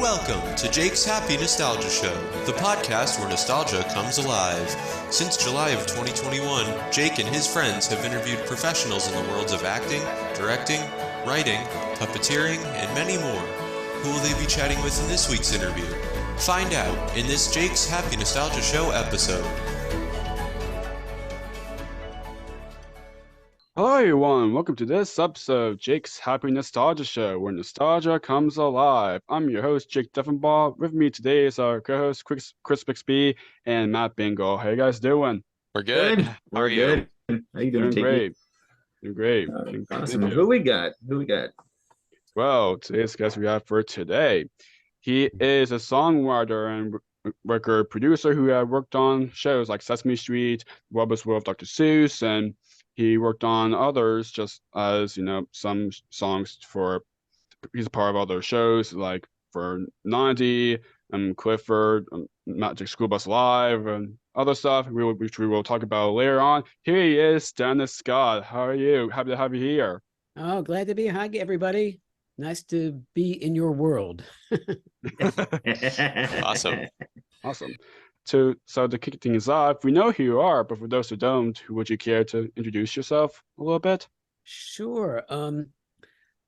Welcome to Jake's Happy Nostalgia Show, the podcast where nostalgia comes alive. Since July of 2021, Jake and his friends have interviewed professionals in the worlds of acting, directing, writing, puppeteering, and many more. Who will they be chatting with in this week's interview? Find out in this Jake's Happy Nostalgia Show episode. Hello everyone, welcome to this episode of Jake's Happy Nostalgia Show, where nostalgia comes alive. I'm your host, Jake Deffinbaugh. With me today is our co-host, Chris Bixby and Matt Bingel. How you guys doing? We're good. How are you? How you doing, great. Doing great. Awesome. Who we got? Well, today's guest we have for today, he is a songwriter and record producer who had worked on shows like Sesame Street, Robot's World of Dr. Seuss, and he worked on others just as, some songs for, he's a part of other shows like for Noddy, Clifford, Magic School Bus Live, and other stuff, which we will talk about later on. Here he is, Dennis Scott. How are you? Happy to have you here. Oh, glad to be here. Hi, everybody. Nice to be in your world. Awesome. So to kick things off, we know who you are, but for those who don't, would you care to introduce yourself a little bit? Sure.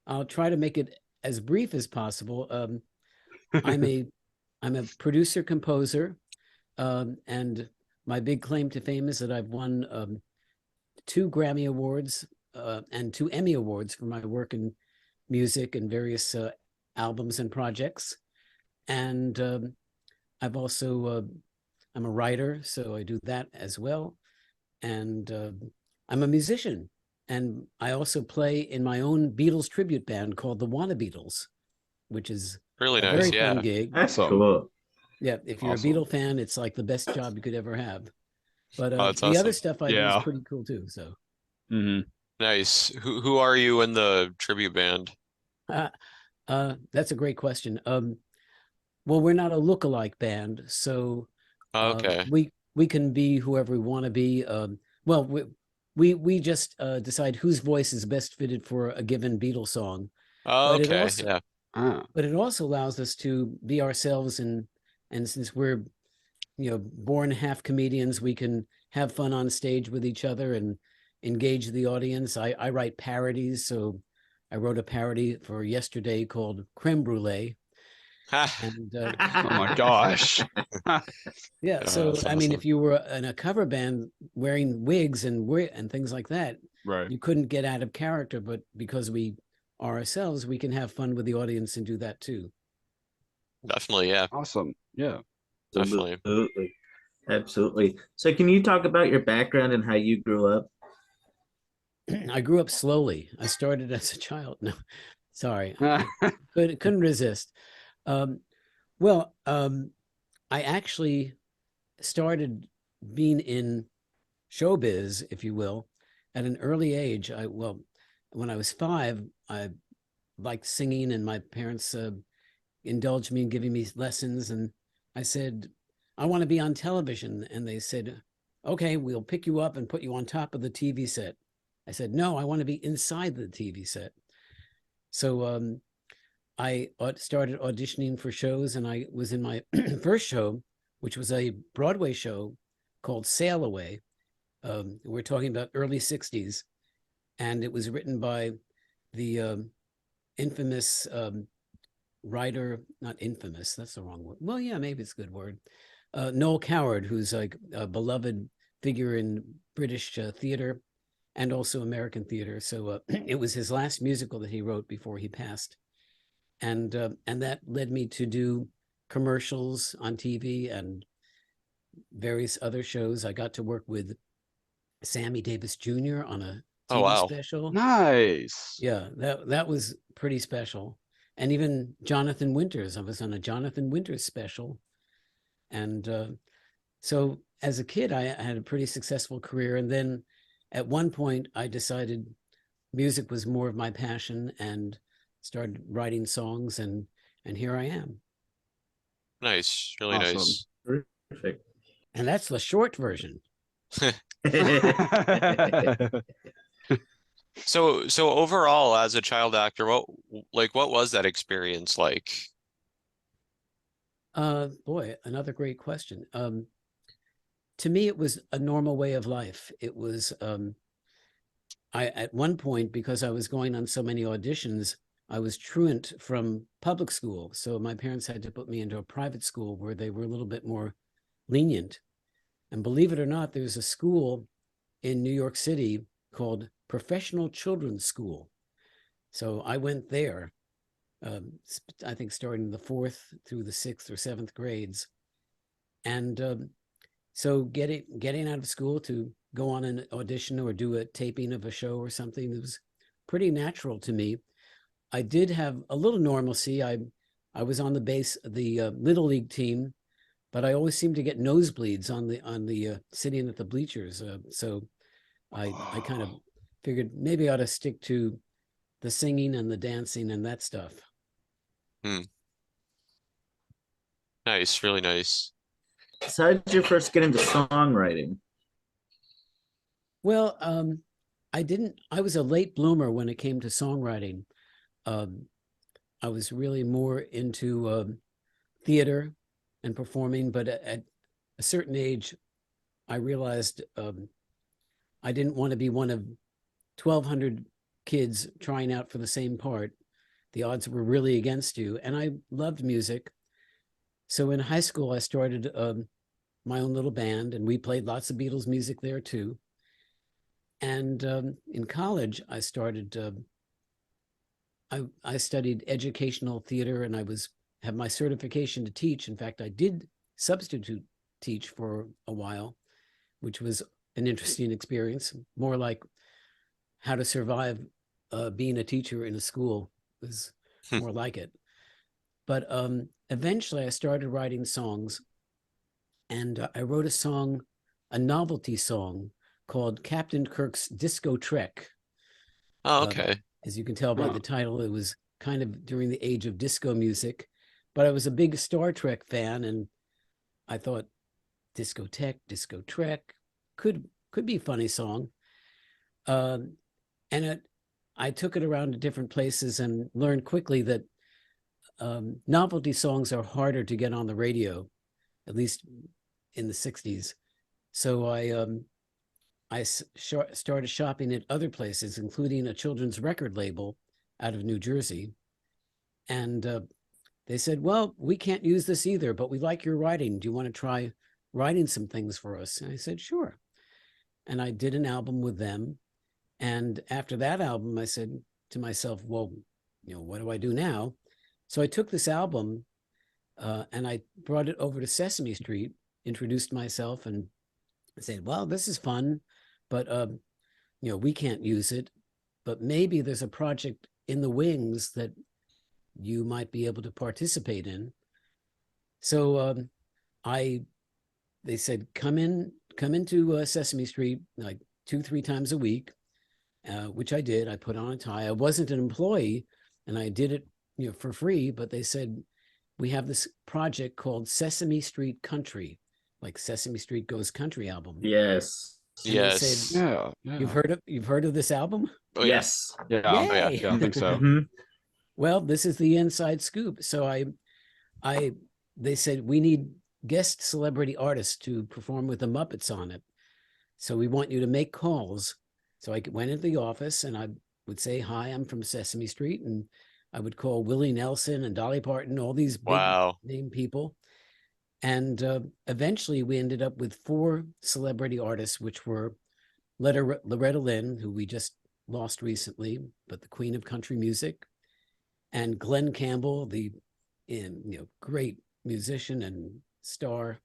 I'll try to make it as brief as possible. I'm a producer composer, and my big claim to fame is that I've won 2 Grammy Awards and 2 Emmy Awards for my work in music and various albums and projects. And I've also I'm a writer, so I do that as well. And I'm a musician. And I also play in my own Beatles tribute band called the Wanna Beatles, which is really a nice. very fun gig. That's cool. Yeah, if you're a Beatle fan, it's like the best job you could ever have. But the awesome. other stuff I do is pretty cool too. So nice. Who are you in the tribute band? That's a great question. Well, we're not a look-alike band, so Okay. We can be whoever we want to be. Well, we just decide whose voice is best fitted for a given Beatles song. Oh, But it okay. also- Yeah. But it also allows us to be ourselves, and since we're born half comedians, we can have fun on stage with each other and engage the audience. I write parodies, so I wrote a parody for yesterday called Creme Brulee. And Oh my gosh. yeah, so that's I mean, awesome. if you were in a cover band wearing wigs and things like that, Right. you couldn't get out of character. But because we are ourselves, we can have fun with the audience and do that too. Definitely. Yeah. Awesome. Yeah. Definitely. Absolutely. So can you talk about your background and how you grew up? I grew up slowly. I started as a child. No, sorry, couldn't resist. I actually started being in showbiz, if you will, at an early age. When I was 5, I liked singing, and my parents indulged me in giving me lessons. And I said, I want to be on television. And they said, okay, we'll pick you up and put you on top of the TV set. I said, no, I want to be inside the TV set. So I started auditioning for shows, and I was in my first show, which was a Broadway show called Sail Away. We're talking about early 60s. And it was written by the infamous writer, not infamous, that's the wrong word. Well, yeah, maybe it's a good word. Noel Coward, who's like a beloved figure in British theater and also American theater. So it was his last musical that he wrote before he passed. And that led me to do commercials on TV and various other shows. I got to work with Sammy Davis Jr. on a TV special. Nice. Yeah, that was pretty special. And even Jonathan Winters. I was on a Jonathan Winters special. And so as a kid, I had a pretty successful career. And then at one point, I decided music was more of my passion and started writing songs. And here I am. Nice. Really Awesome. nice. Perfect. And that's the short version. So overall, as a child actor, what was that experience like? Boy, another great question. To me, it was a normal way of life. It was, at one point, because I was going on so many auditions, I was truant from public school. So my parents had to put me into a private school where they were a little bit more lenient. And believe it or not, there's a school in New York City called Professional Children's School. So I went there, I think starting the 4th through the 6th or 7th grades. And so getting out of school to go on an audition or do a taping of a show or something, it was pretty natural to me. I did have a little normalcy. I was on the Little League team, but I always seemed to get nosebleeds on the sitting at the bleachers. So I kind of figured maybe I ought to stick to the singing and the dancing and that stuff. Nice, really nice. So how did you first get into songwriting? Well, I was a late bloomer when it came to songwriting. I was really more into theater and performing, but at a certain age, I realized I didn't want to be one of 1,200 kids trying out for the same part. The odds were really against you, and I loved music. So in high school, I started my own little band, and we played lots of Beatles music there too. And in college, I started. I studied educational theater, and I have my certification to teach. In fact, I did substitute teach for a while, which was an interesting experience. More like how to survive being a teacher in a school was more like it. But eventually, I started writing songs, and I wrote a novelty song called Captain Kirk's Disco Trek. Oh, okay. As you can tell by the title, it was kind of during the age of disco music, but I was a big Star Trek fan, and I thought discotheque, disco trek could be a funny song. And I took it around to different places and learned quickly that novelty songs are harder to get on the radio, at least in the 60s. So I started shopping at other places, including a children's record label out of New Jersey. And they said, well, we can't use this either, but we like your writing. Do you want to try writing some things for us? And I said, sure. And I did an album with them. And after that album, I said to myself, well, what do I do now? So I took this album and I brought it over to Sesame Street, introduced myself, and said, well, this is fun, but we can't use it, but maybe there's a project in the wings that you might be able to participate in. So they said, come into Sesame Street like 2-3 times a week, which I did. I put on a tie. I wasn't an employee, and I did it for free, but they said, we have this project called Sesame Street Country, like Sesame Street Goes Country album. Yes. And Yes. they said, Yeah. You've heard of this album? Oh, yeah. Yes. Yeah, Yay! I think so. Mhm. Well, this is the inside scoop. So they said, we need guest celebrity artists to perform with the Muppets on it. So we want you to make calls. So I went into the office and I would say, hi, I'm from Sesame Street. And I would call Willie Nelson and Dolly Parton, all these big name people. And eventually we ended up with 4 celebrity artists, which were Loretta Lynn, who we just lost recently, but the queen of country music, and Glenn Campbell, the great musician and star,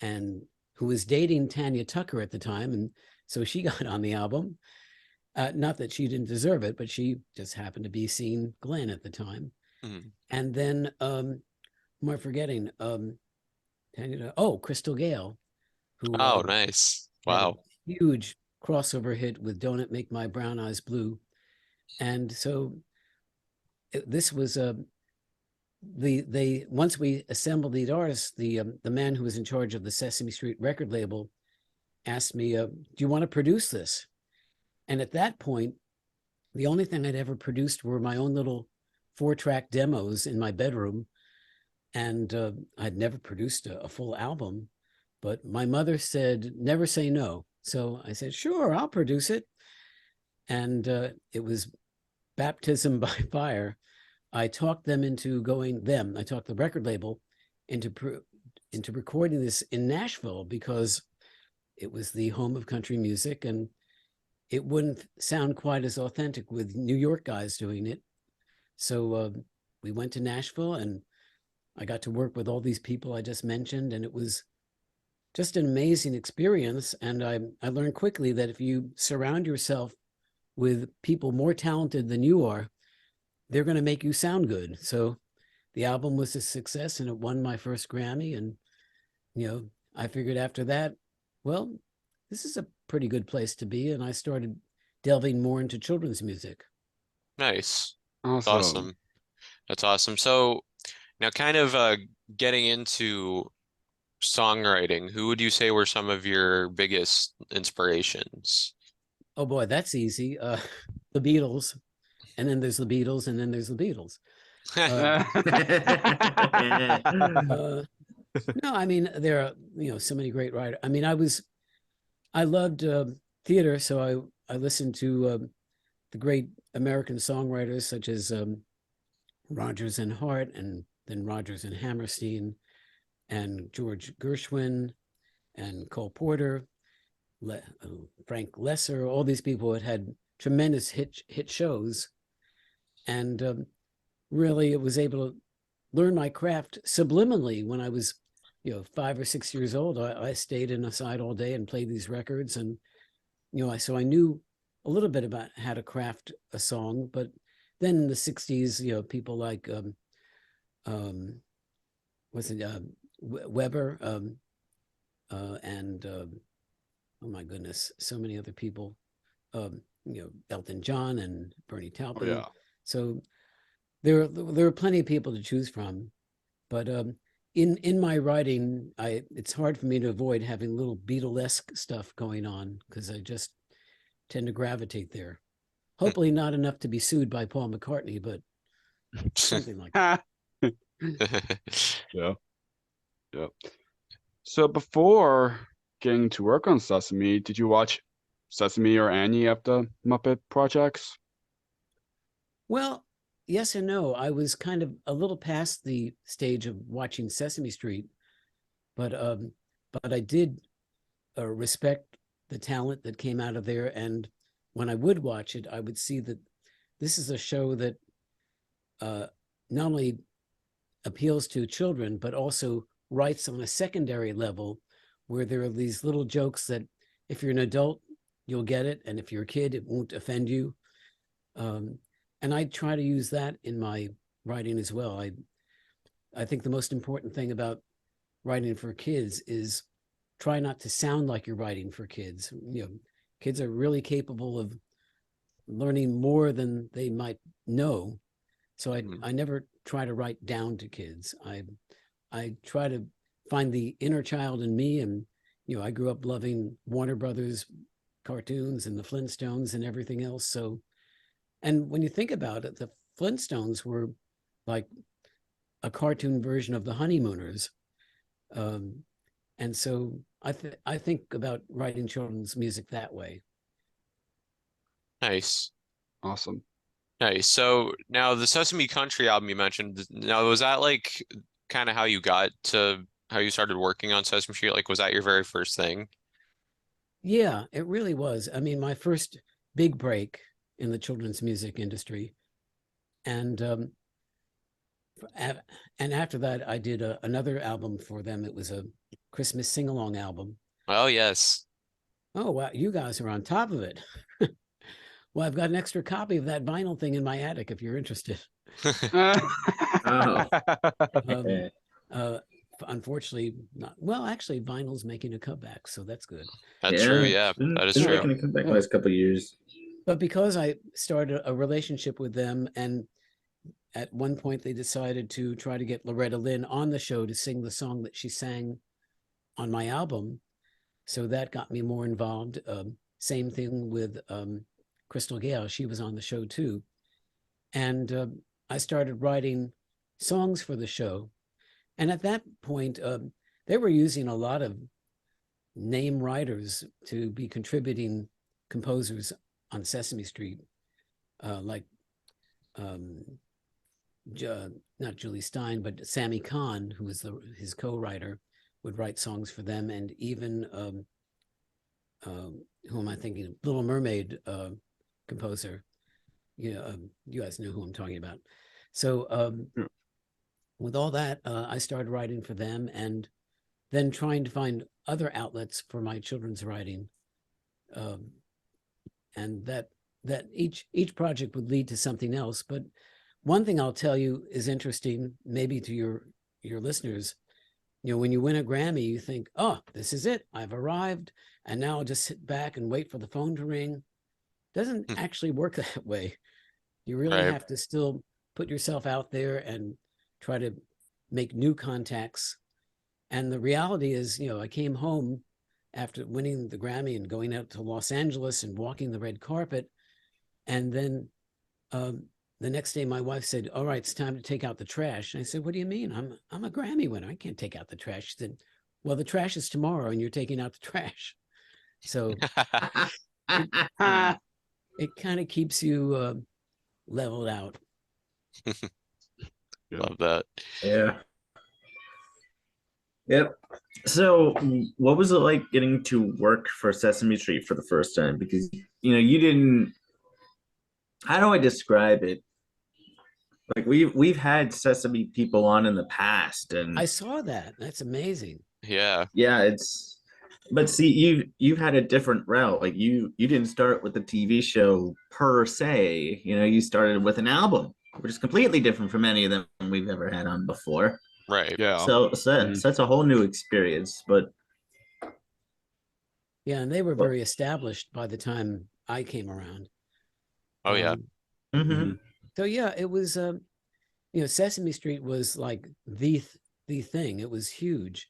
and who was dating Tanya Tucker at the time. And so she got on the album. Not that she didn't deserve it, but she just happened to be seeing Glenn at the time. Mhm. And then, who am I forgetting? Crystal Gale, who Oh, nice. had a Wow. huge crossover hit with "Don't It Make My Brown Eyes Blue," and so this was once we assembled the artists, the man who was in charge of the Sesame Street record label asked me, "Do you want to produce this?" And at that point, the only thing I'd ever produced were my own little 4-track demos in my bedroom. And I'd never produced a full album, but my mother said, never say no. So I said, sure, I'll produce it. And it was baptism by fire. I talked them into I talked the record label into recording this in Nashville because it was the home of country music and it wouldn't sound quite as authentic with New York guys doing it. So we went to Nashville and I got to work with all these people I just mentioned, and it was just an amazing experience. And I learned quickly that if you surround yourself with people more talented than you are, they're going to make you sound good. So the album was a success and it won my first Grammy. And, I figured after that, well, this is a pretty good place to be. And I started delving more into children's music. Nice. Awesome. Awesome. That's awesome. So now kind of getting into songwriting, who would you say were some of your biggest inspirations? Oh boy, that's easy. The Beatles, and then there's the Beatles, and then there's the Beatles. No, I mean, there are, so many great writers. I mean, I loved theater, so I listened to the great American songwriters such as Rodgers and Hart, and then Rodgers and Hammerstein, and George Gershwin, and Cole Porter, Frank Lesser. All these people had tremendous hit shows, and really, it was able to learn my craft subliminally when I was, 5 or 6 years old. I stayed in a side all day and played these records, and so I knew a little bit about how to craft a song. But then in the '60s, people like Weber, and oh my goodness, so many other people, Elton John and Bernie Taupin. Oh, yeah. So there are plenty of people to choose from, but in my writing, it's hard for me to avoid having a little Beatlesque stuff going on because I just tend to gravitate there. Hopefully not enough to be sued by Paul McCartney, but something like that. Yeah. Yeah. So before getting to work on Sesame, did you watch Sesame or any of the Muppet projects? Well, yes and no. I was kind of a little past the stage of watching Sesame Street, but I did respect the talent that came out of there. And when I would watch it, I would see that this is a show that not only appeals to children, but also writes on a secondary level where there are these little jokes that if you're an adult, you'll get it. And if you're a kid, it won't offend you. And I try to use that in my writing as well. I think the most important thing about writing for kids is try not to sound like you're writing for kids. Kids are really capable of learning more than they might know. So I never try to write down to kids. I try to find the inner child in me. And, I grew up loving Warner Brothers cartoons and the Flintstones and everything else. So, and when you think about it, the Flintstones were like a cartoon version of the Honeymooners. And so I think about writing children's music that way. Nice. Awesome. Nice. So now the Sesame Country album you mentioned, now was that like kind of how you started working on Sesame Street? Like, was that your very first thing? Yeah, it really was. I mean, my first big break in the children's music industry. And after that, I did another album for them. It was a Christmas sing-along album. Oh, yes. Oh, wow, you guys are on top of it. Well, I've got an extra copy of that vinyl thing in my attic if you're interested. Oh. Unfortunately, not. Well, actually, vinyl's making a comeback, so that's good. That's true. Yeah, that is true. Making a comeback last couple of years. But because I started a relationship with them, and at one point they decided to try to get Loretta Lynn on the show to sing the song that she sang on my album, so that got me more involved. Same thing with Crystal Gale; she was on the show too, and I started writing songs for the show. And at that point, they were using a lot of name writers to be contributing composers on Sesame Street, like not Julie Stein, but Sammy Kahn, who was his co-writer, would write songs for them, and even who am I thinking of? Little Mermaid composer. You guys know who I'm talking about. So with all that, I started writing for them, and then trying to find other outlets for my children's writing, and that each project would lead to something else. But one thing I'll tell you is interesting, maybe to your listeners. When you win a Grammy, you think, oh, this is it. I've arrived, and now I'll just sit back and wait for the phone to ring. Doesn't actually work that way. You really have to still put yourself out there and try to make new contacts. And the reality is, I came home after winning the Grammy and going out to Los Angeles and walking the red carpet. And then the next day, my wife said, all right, it's time to take out the trash. And I said, what do you mean? I'm a Grammy winner. I can't take out the trash. She said, well, the trash is tomorrow and you're taking out the trash. So it kind of keeps you leveled out. Love that. Yeah. Yep. So what was it like getting to work for Sesame Street for the first time? Because, you didn't, how do I describe it? Like we've had Sesame people on in the past, and I saw that. That's amazing. Yeah. Yeah, but see, you've had a different route. Like you didn't start with the TV show per se. You started with an album, which is completely different from any of them we've ever had on before. Right. Yeah. So that's a whole new experience. But yeah, and they were very established by the time I came around. Oh yeah. So yeah, it was Sesame Street was like the thing. It was huge.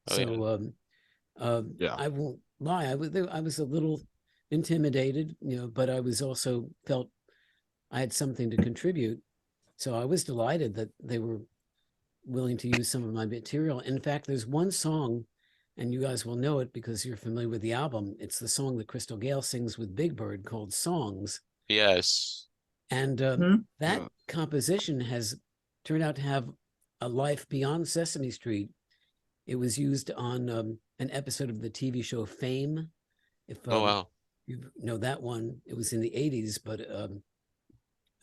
Oh, So I won't lie, I was a little intimidated, but I was also felt I had something to contribute. So I was delighted that they were willing to use some of my material. In fact, there's one song, and you guys will know it because you're familiar with the album. It's the song that Crystal Gayle sings with Big Bird called Songs. Yes. And that composition has turned out to have a life beyond Sesame Street. It was used on an episode of the TV show Fame. If wow. you know that one, it was in the 80s, but it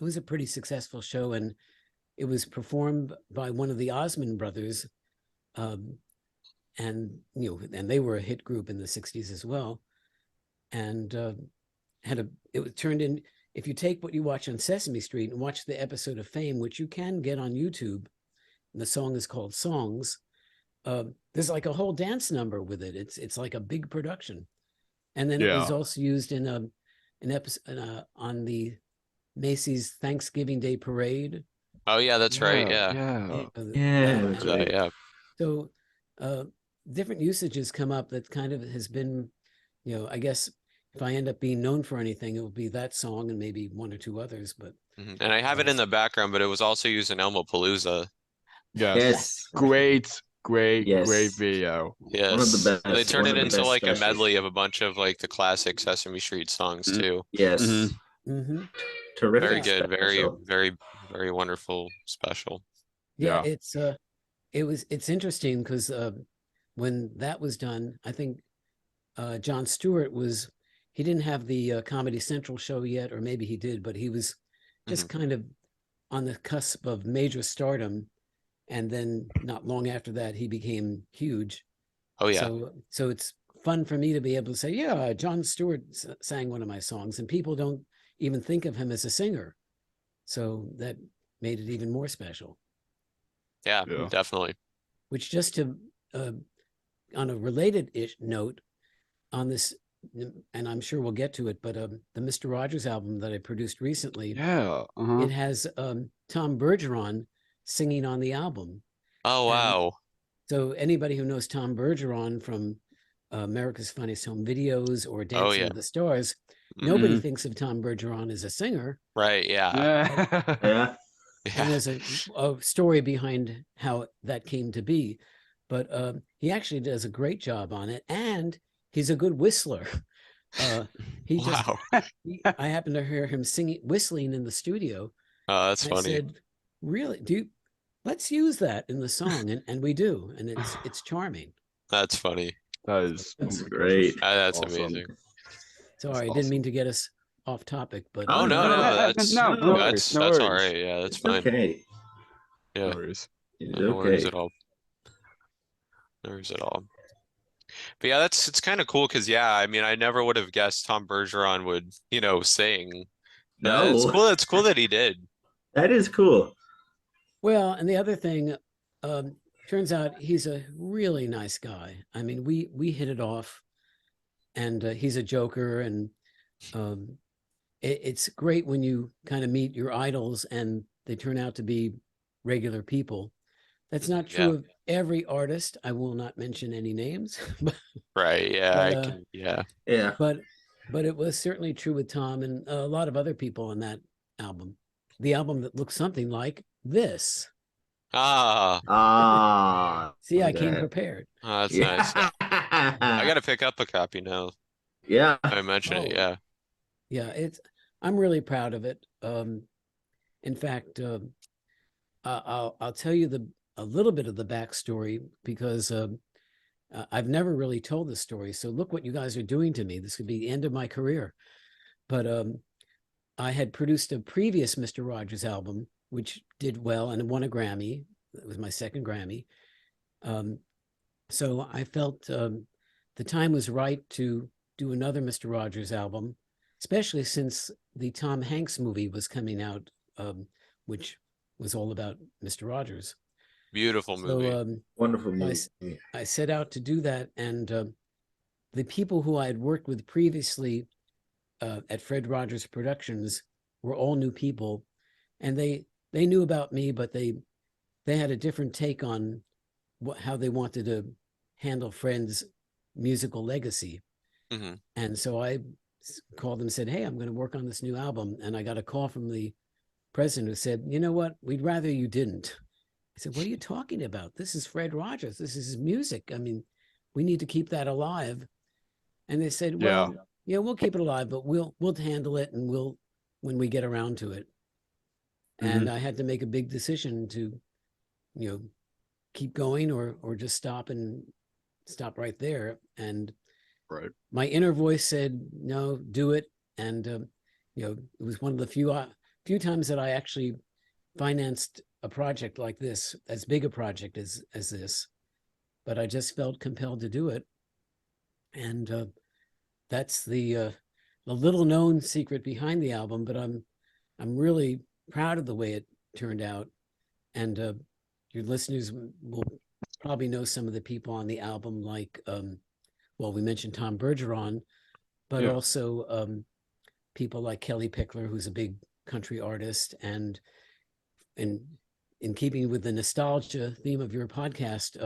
was a pretty successful show, and it was performed by one of the Osmond brothers, and and they were a hit group in the 60s as well, and it turned in. If you take what you watch on Sesame Street and watch the episode of Fame, which you can get on YouTube, and the song is called Songs, there's like a whole dance number with it. It's like a big production. And then it was also used in an episode on the Macy's Thanksgiving Day Parade. Oh yeah, that's right. Yeah. So different usages come up that kind of has been, I guess if I end up being known for anything, it will be that song and maybe one or two others. But and I have it in the background, but it was also used in Elmo Palooza. Yes. Great video. Yes. One of the best. They turned it into like specials. a medley of a bunch of like the classic Sesame Street songs too. Yes. Terrific. Very good. Special. Very, very wonderful special. Yeah. It's interesting because when that was done, I think Jon Stewart he didn't have the Comedy Central show yet, or maybe he did, but he was just kind of on the cusp of major stardom. And then not long after that, he became huge. Oh, yeah. So it's fun for me to be able to say, yeah, Jon Stewart sang one of my songs, and people don't even think of him as a singer. So that made it even more special. Yeah. Definitely. Which just to, on a related-ish note, on this, and I'm sure we'll get to it, but the Mr. Rogers album that I produced recently, it has Tom Bergeron singing on the album. Oh, wow. And so anybody who knows Tom Bergeron from America's Funniest Home Videos or Dancing with the Stars, nobody thinks of Tom Bergeron as a singer. Right, yeah. Yeah. And there's a story behind how that came to be. But he actually does a great job on it, and he's a good whistler. He just, Wow. I happened to hear him whistling in the studio. Oh, that's I funny. said, "Really? Let's use that in the song," and we do, and it's charming. That's funny. That is That's oh my great. That's awesome. amazing. Sorry, I awesome. didn't mean to get us off topic, but Oh no, that's no that's worries. all right. Yeah, that's It's fine. okay. Yeah, No worries. It's no worries okay. at all. No worries at all. But yeah, it's kind of cool because yeah, I mean, I never would have guessed Tom Bergeron would, sing. It's No, cool. It's cool that he did. that is cool. well, and the other thing, turns out he's a really nice guy. I mean, we hit it off, and he's a joker, and it's great when you kind of meet your idols and they turn out to be regular people. That's not true Yeah. of every artist. I will not mention any names, but Right. Yeah, I But, can. Yeah. Yeah. but it was certainly true with Tom and a lot of other people on that album. The album that looks something like this. Ah, Ah. See, I okay. came prepared. that's nice. I I gotta pick up a copy now. Yeah. I mentioned it. Oh. Yeah. Yeah, I'm really proud of it. In fact, I'll tell you a little bit of the backstory because I've never really told this story. So look what you guys are doing to me. This could be the end of my career. But I had produced a previous Mr. Rogers album, which did well and won a Grammy. It was my second Grammy. So I felt the time was right to do another Mr. Rogers album, especially since the Tom Hanks movie was coming out, which was all about Mr. Rogers. Beautiful movie. So Wonderful movie. I set out to do that, and the people who I had worked with previously at Fred Rogers Productions were all new people, and they knew about me, but they had a different take on how they wanted to handle Fred's musical legacy. Mhm. And so I called them and said, "Hey, I'm going to work on this new album." And I got a call from the president who said, "You know what? We'd rather you didn't." I said, "What are you talking about? This is Fred Rogers. This is his music. I mean, we need to keep that alive." And they said, "Well, yeah, we'll keep it alive, but we'll handle it, and when we get around to it." And I had to make a big decision to, keep going or just stop right there. And Right. my inner voice said, "No, do it." And it was one of the few times that I actually financed a project like this, as big a project as this, but I just felt compelled to do it. And that's the little known secret behind the album, but I'm really proud of the way it turned out. And your listeners will probably know some of the people on the album, like we mentioned Tom Bergeron, but also people like Kelly Pickler, who's a big country artist, and in keeping with the nostalgia theme of your podcast,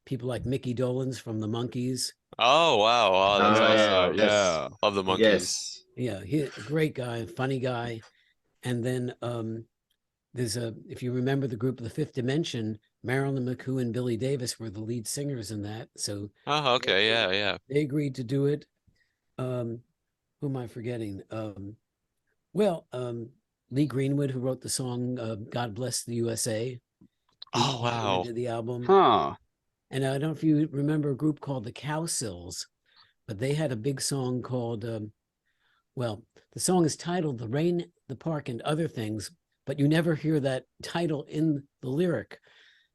people like Mickey Dolenz from the Monkees. Oh wow, wow, that's awesome. Yeah. Love the Monkees. Yes. Yeah, he's a great guy, funny guy. And then there's if you remember the group The Fifth Dimension, Marilyn McCoo and Billy Davis were the lead singers in that. So Oh, okay, yeah. they agreed to do it. Who am I forgetting? Lee Greenwood, who wrote the song "God Bless the USA." Oh wow. Did the album. Huh. And I don't know if you remember a group called the Cowsills, but they had a big song called, the song is titled "The Rain, the Park, and Other Things," but you never hear that title in the lyric.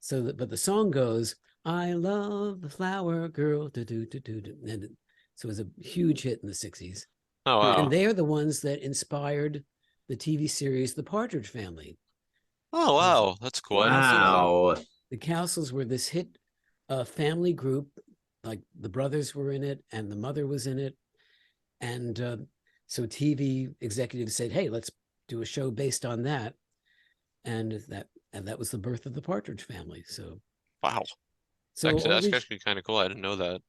But the song goes, "I love the flower girl." And so it was a huge hit in the 60s. Oh wow. And they are the ones that inspired the TV series The Partridge Family. Oh wow, that's cool. I didn't see that. Wow. The Cowsills were this hit family group, like the brothers were in it and the mother was in it. And so TV executives said, "Hey, let's do a show based on that." And that was the birth of the Partridge Family. So Wow. so That's actually kind of cool. I didn't know that.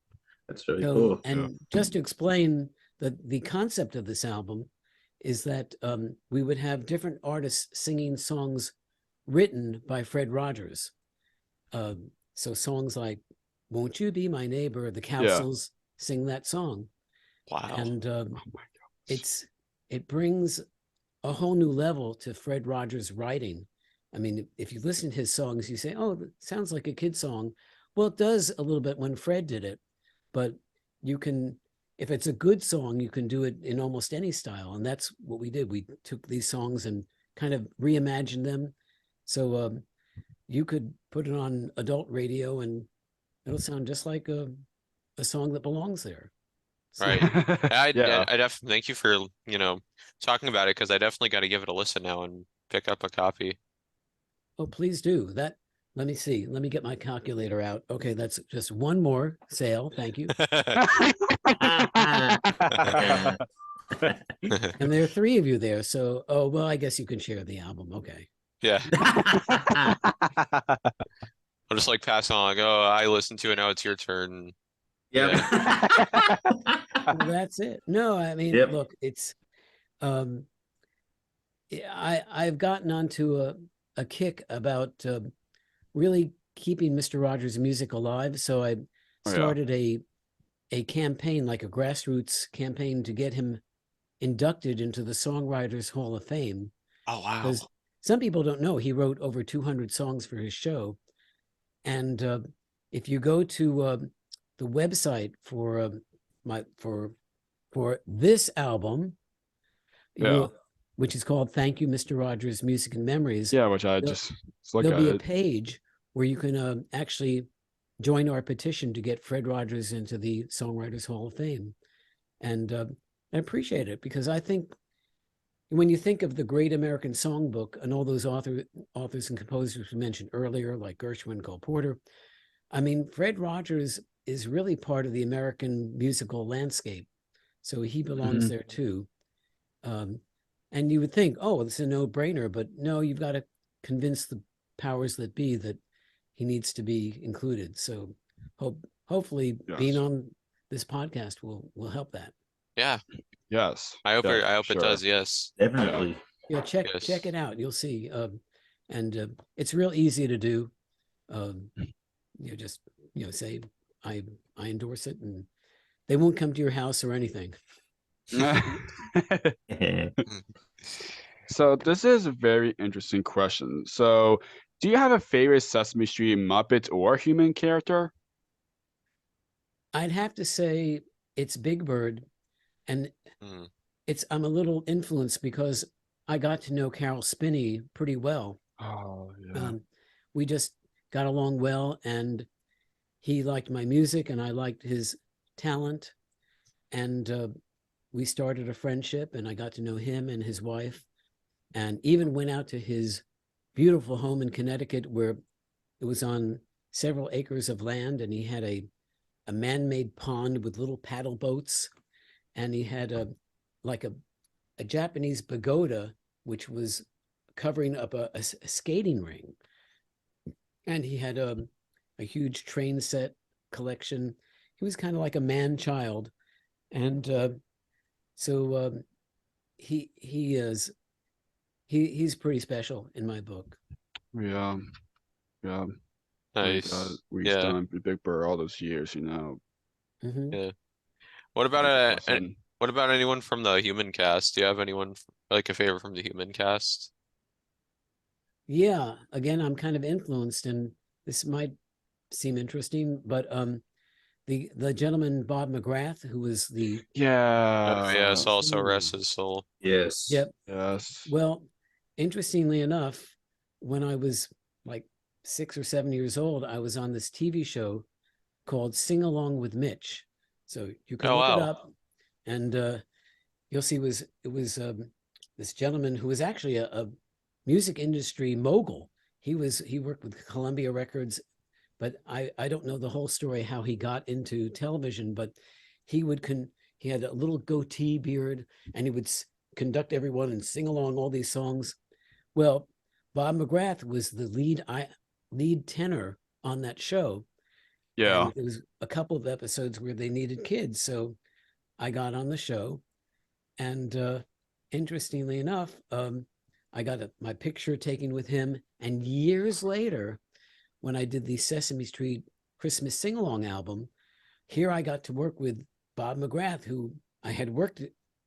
That's really cool. And just to explain the concept of this album is that we would have different artists singing songs written by Fred Rogers. So songs like "Won't You Be My Neighbor," the Cowsills sing that song. Wow. And Oh my gosh. it brings a whole new level to Fred Rogers' writing. I mean, if you listen to his songs, you say, "Oh, that sounds like a kid song." Well, it does a little bit when Fred did it, but you can, if it's a good song, you can do it in almost any style, and that's what we did. We took these songs and kind of reimagined them, so you could put it on adult radio, and it'll sound just like a song that belongs there. So, Right. I Yeah. definitely thank you for, talking about it, because I definitely got to give it a listen now and pick up a copy. oh, please do that. Let me see. Let me get my calculator out. Okay, that's just one more sale. Thank you. And there are three of you there. So, oh, well, I guess you can share the album. Okay. Yeah. I'll just like pass on, like, oh, I listened to it, now it's your turn. Yep. Well, that's it. No, I mean, Yep. look, it's I've gotten onto a kick about really keeping Mr. Rogers' music alive. So I started a campaign, like a grassroots campaign, to get him inducted into the Songwriters Hall of Fame. Oh, wow. Because some people don't know he wrote over 200 songs for his show. And if you go to the website for this album, which is called "Thank You, Mr. Rogers: Music and Memories," Yeah, which I just look there'll at be a it. page where you can actually join our petition to get Fred Rogers into the Songwriters Hall of Fame. And I appreciate it, because I think when you think of the Great American Songbook and all those authors and composers we mentioned earlier, like Gershwin and Cole Porter, I mean, Fred Rogers is really part of the American musical landscape. So he belongs there too. And you would think, oh, it's a no-brainer, but no, you've got to convince the powers that be that he needs to be included. So hopefully being on this podcast will help that. Yeah. Yes. I hope it sure. does. Yes. Definitely. Yeah, check it out. You'll see. And it's real easy to do. Just say I endorse it, and they won't come to your house or anything. So this is a very interesting question. So do you have a favorite Sesame Street Muppet or human character? I'd have to say it's Big Bird, and I'm a little influenced because I got to know Carol Spinney pretty well. Oh, yeah. We just got along well, and he liked my music and I liked his talent. And we started a friendship, and I got to know him and his wife, and even went out to his beautiful home in Connecticut, where it was on several acres of land, and he had a man-made pond with little paddle boats, and he had a Japanese pagoda, which was covering up a skating ring, and he had a huge train set collection. He was kind of like a man-child, and so he's pretty special in my book. Yeah. Nice. We've done Big Bird all those years, Yeah. What about anyone from the human cast? Do you have anyone like a favorite from the human cast? Yeah, again, I'm kind of influenced, and this might seem interesting, but the gentleman Bob McGrath, who was the yes, also rest his soul. Yes. Yep. Yes. Well, interestingly enough, when I was like 6 or 7 years old, I was on this TV show called Sing Along with Mitch. So you can look it up, and you'll see it was this gentleman who was actually a music industry mogul. He worked with Columbia Records, but I don't know the whole story how he got into television, but he had a little goatee beard, and he would conduct everyone and sing along all these songs. Well, Bob McGrath was the lead tenor on that show. Yeah. And there was a couple of episodes where they needed kids, so I got on the show, and interestingly enough, I got my picture taken with him. And years later, when I did the Sesame Street Christmas sing-along album, here I got to work with Bob McGrath, who I had worked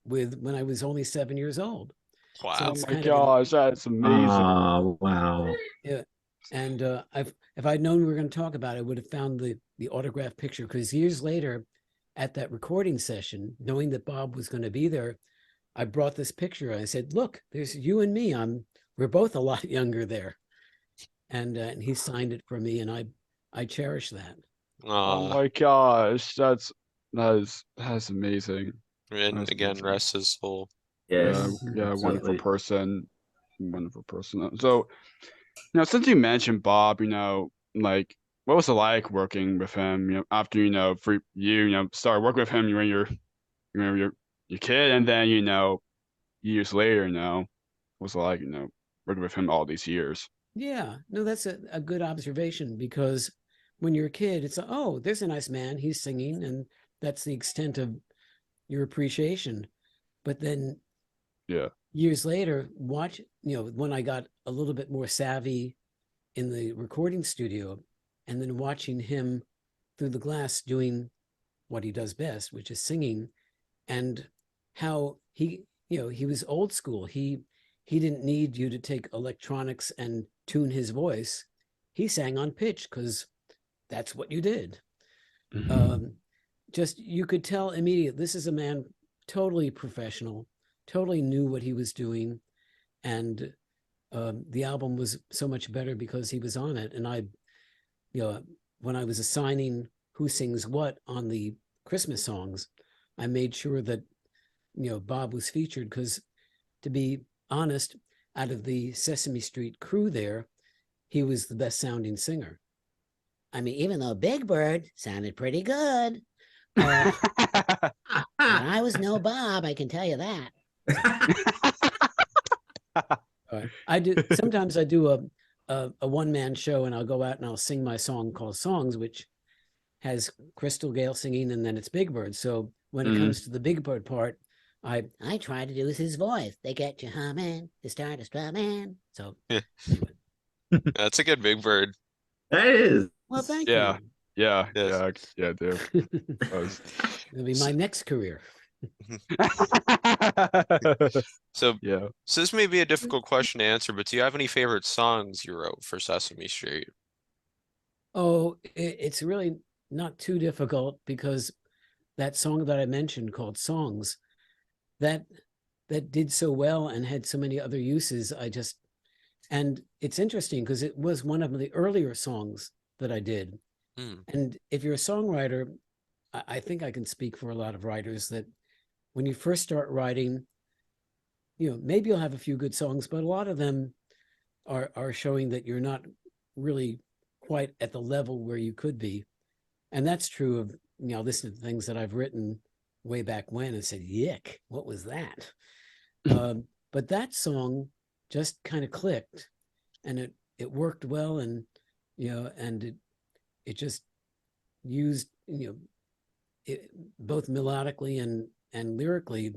with when I was only 7 years old. So Wow. Oh it's my kind of gosh, that's amazing. Oh, wow. yeah. And if I'd known we were going to talk about it, I would have found the autograph picture, because years later at that recording session, knowing that Bob was going to be there, I brought this picture. I said, look, there's you and me. We're both a lot younger there. And he signed it for me, and I cherish that. Oh Aw. my gosh, that's amazing. And That's again, amazing. rest his soul. Yes. Yeah, wonderful absolutely. person. Wonderful person. So, since you mentioned Bob, like what was it like working with him, after, for you, started working with him when your kid, and then, years later, what was it like, working with him all these years? Yeah, no, that's a good observation, because when you're a kid, it's, oh, there's a nice man, he's singing, and that's the extent of your appreciation. But then Yeah. years later, when I got a little bit more savvy in the recording studio, and then watching him through the glass doing what he does best, which is singing, and how he was old school. He didn't need you to take electronics and tune his voice. He sang on pitch because that's what you did. Just you could tell immediately, this is a man totally professional, totally knew what he was doing, and the album was so much better because he was on it. And when I was assigning who sings what on the Christmas songs, I made sure that Bob was featured, because, to be honest, out of the Sesame Street crew there, he was the best sounding singer. I mean, even though Big Bird sounded pretty good, but I was no Bob, I can tell you that. Sometimes I do a one-man show, and I'll go out and I'll sing my song called Songs, which has Crystal Gale singing, and then it's Big Bird. So when it comes to the Big Bird part, I try to do his voice. They get you humming, they start a strumming. So anyway. That's a good Big Bird. That is. Well, thank Yeah. you. Yeah, Yes. dude. It'll be my next career. So Yeah. this may be a difficult question to answer, but do you have any favorite songs you wrote for Sesame Street? Oh, it's really not too difficult, because that song that I mentioned called Songs, that did so well and had so many other uses. And it's interesting because it was one of the earlier songs that I did. And if you're a songwriter, I think I can speak for a lot of writers that when you first start writing, maybe you'll have a few good songs, but a lot of them are showing that you're not really quite at the level where you could be. And that's true of, listening to things that I've written way back when and said, yick, what was that? But that song just kind of clicked, and it worked well, and and it just used both melodically and lyrically.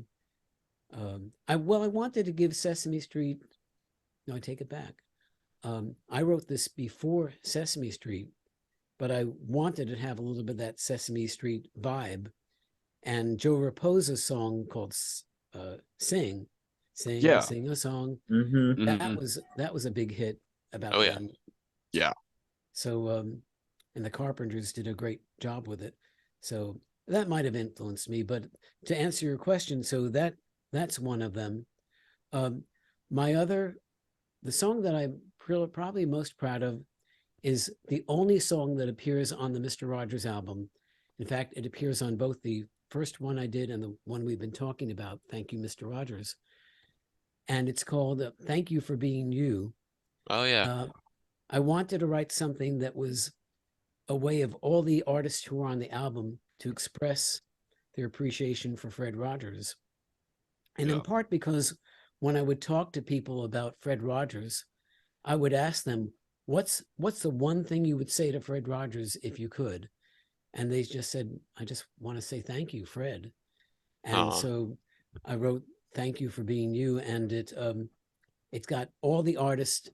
I wanted to give Sesame Street. No, I take it back. I wrote this before Sesame Street, but I wanted to have a little bit of that Sesame Street vibe. And Joe Raposa's song called "Sing," Yeah. sing a song. Mm-hmm. That was a big hit about Oh, yeah. then. Yeah. So and the Carpenters did a great job with it. So that might have influenced me. But to answer your question, so that's one of them. The song that I'm probably most proud of is the only song that appears on the Mr. Rogers album. In fact, it appears on both the first one I did and the one we've been talking about, Thank You, Mr. Rogers. And it's called Thank You for Being You. Oh, yeah. I wanted to write something that was a way of all the artists who were on the album to express their appreciation for Fred Rogers. And in part because when I would talk to people about Fred Rogers, I would ask them, what's the one thing you would say to Fred Rogers if you could? And they just said, I just want to say thank you, Fred. And so I wrote Thank You for Being You, and it's got all the artists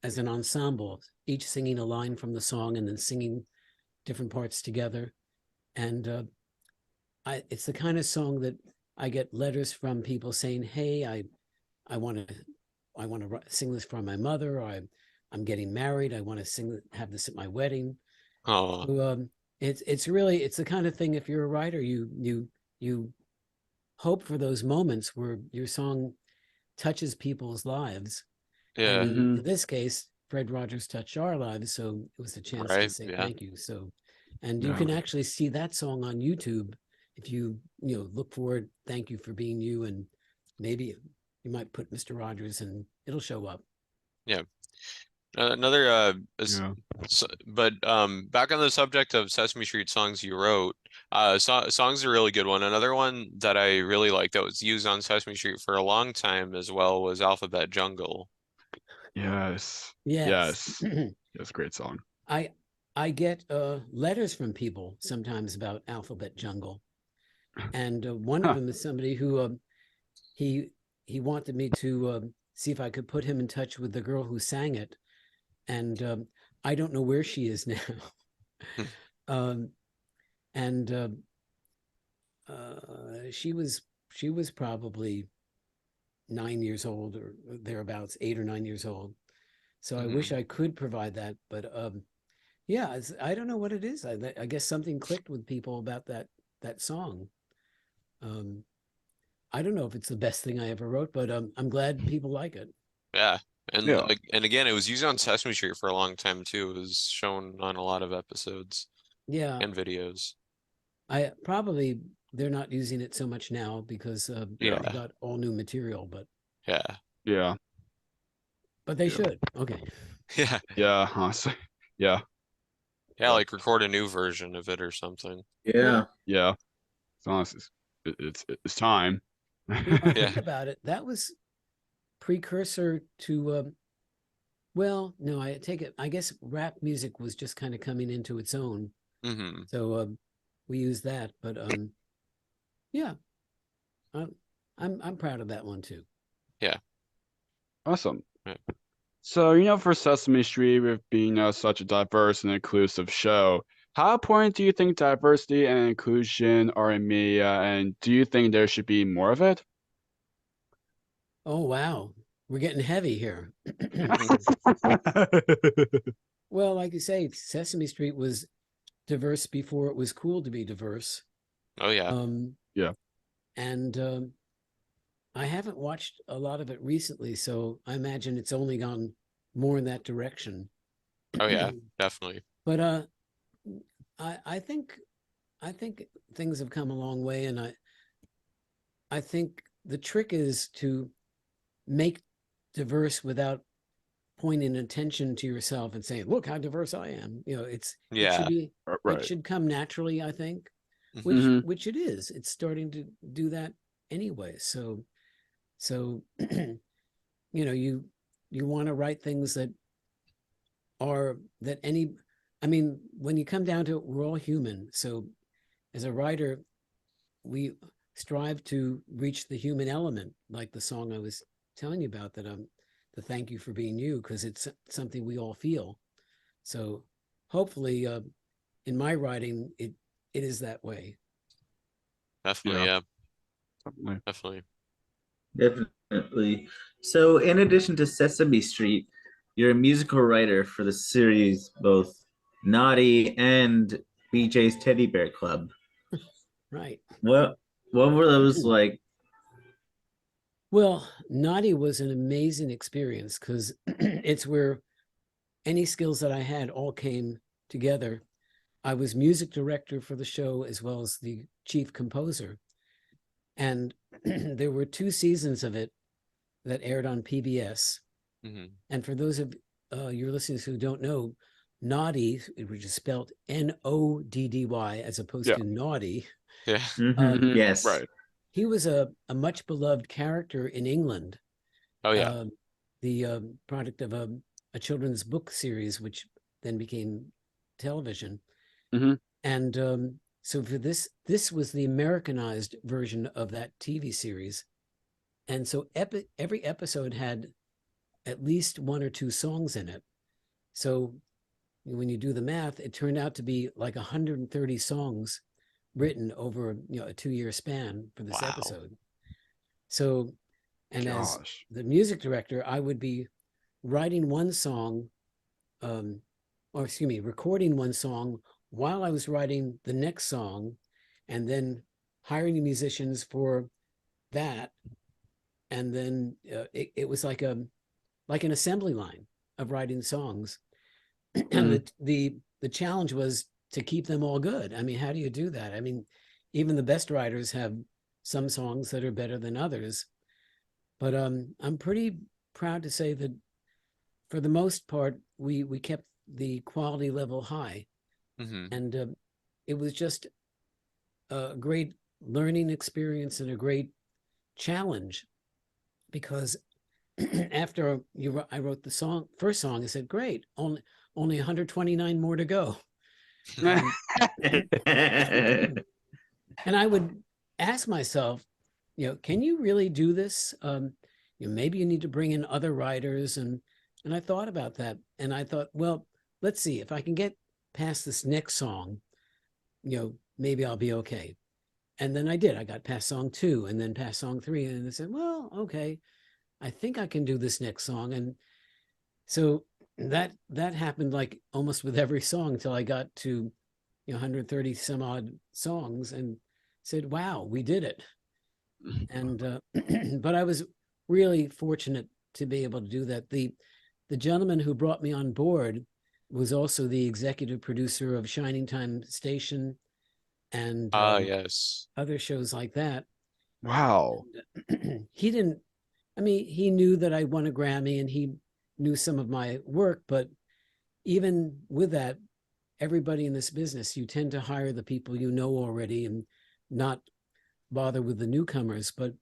as an ensemble, each singing a line from the song and then singing different parts together. And it's the kind of song that I get letters from people saying, "Hey, I want to sing this for my mother, or I'm getting married. I want to have this at my wedding." Oh, So, it's the kind of thing. If you're a writer, you hope for those moments where your song touches people's lives. yeah, And Mhm. in this case, Fred Rogers touched our lives, so it was a chance to right, say yeah. thank you. So, and you Yeah. can actually see that song on YouTube if you look for it. Thank you for being you, and maybe you might put Mr. Rogers, and it'll show up. Another Yeah. but back on the subject of Sesame Street songs you wrote, songs are a really good one. Another one that I really liked that was used on Sesame Street for a long time as well was Alphabet Jungle. Yes. Yes. Yes. Yes. Great song. I get letters from people sometimes about Alphabet Jungle, and one of Huh. them is somebody who he wanted me to see if I could put him in touch with the girl who sang it, and I don't know where she is now. um, and she was probably 9 years old or thereabouts, 8 or 9 years old. So I wish I could provide that, but yeah, I don't know what it is. I guess something clicked with people about that song. I don't know if it's the best thing I ever wrote, but I'm glad people like it. Yeah. And Yeah. like, and again, it was used on Sesame Street for a long time too. It was shown on a lot of episodes Yeah, and videos. they're not using it so much now because they Yeah. got all new material, but Yeah. Yeah. they Yeah. should. Okay. Yeah. Yeah. Honestly. Yeah. Yeah, Yeah. like record a new version of it or something. Yeah. Yeah. It's honestly, it's time. Yeah. Think about it. That was precursor to well, no, I take it. I guess rap music was just kind of coming into its own, hmm so we use that. But yeah, I'm proud of that one too. Yeah. Awesome. Right. So, for Sesame Street, with being such a diverse and inclusive show, how important do you think diversity and inclusion are in media, and do you think there should be more of it? Oh wow, we're getting heavy here. Well, like you say, Sesame Street was diverse before it was cool to be diverse. Oh yeah. Yeah. And I haven't watched a lot of it recently, so I imagine it's only gone more in that direction. Oh yeah, definitely. But I think things have come a long way, and I think the trick is to make diverse without pointing attention to yourself and saying, "Look how diverse I am." It should Yeah. be Right. it should come naturally, I think, Mhm. which it is. It's starting to do that anyway. So you want to write things that I mean, when you come down to it, we're all human. So as a writer, we strive to reach the human element, like the song I was telling you about, the thank you for being you, because it's something we all feel. So hopefully in my writing, it is that way. Definitely, Yeah. yeah. Definitely. Definitely. So, in addition to Sesame Street, you're a musical writer for the series both Noddy and BJ's Teddy Bear Club. Right. What were those like? Well, Noddy was an amazing experience because it's where any skills that I had all came together. I was music director for the show as well as the chief composer. And there were 2 seasons of it that aired on PBS. hmm And for those of your listeners who don't know, Noddy, which is spelled Noddy as opposed Yeah. to naughty, Yeah. Mhm. Yes. Right. he was a much beloved character in England. Oh yeah. The product of a children's book series, which then became television. Mhm. And so for this was the Americanized version of that TV series. And so every episode had at least 1 or 2 songs in it. So when you do the math, it turned out to be like 130 songs written over a 2-year span for this episode. So, and as the music director, I would be writing one song, recording one song while I was writing the next song, and then hiring the musicians for that. And then it was like an assembly line of writing songs. And the challenge was to keep them all good. I mean, how do you do that? I mean, even the best writers have some songs that are better than others. But I'm pretty proud to say that for the most part, we kept the quality level high. And it was just a great learning experience and a great challenge, because after I wrote the first song, I said, great, only 129 more to go. And I would ask myself, can you really do this? Maybe you need to bring in other writers. And I thought about that. And I thought, well, let's see if I can get past this next song, maybe I'll be okay. And then I did. I got past song 2 and then past song 3. And I said, well, okay, I think I can do this next song. And so that happened like almost with every song until I got to 130 some odd songs and said, wow, we did it. And but I was really fortunate to be able to do that. The gentleman who brought me on board was also the executive producer of Shining Time Station and yes, other shows like that. Wow. And, he knew that I won a Grammy and he knew some of my work, but even with that, everybody in this business, you tend to hire the people you know already and not bother with the newcomers. But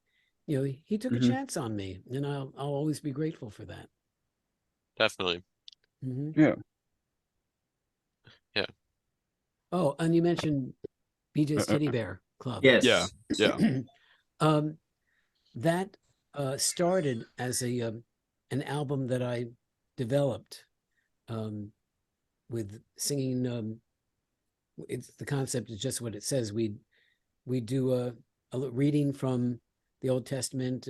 he took a chance on me, and I'll always be grateful for that. Definitely. Yeah. Oh, and you mentioned BJ's Teddy Bear Club. Yes. Yeah. That started as an album that I developed with singing. The concept is just what it says. We do a reading from the Old Testament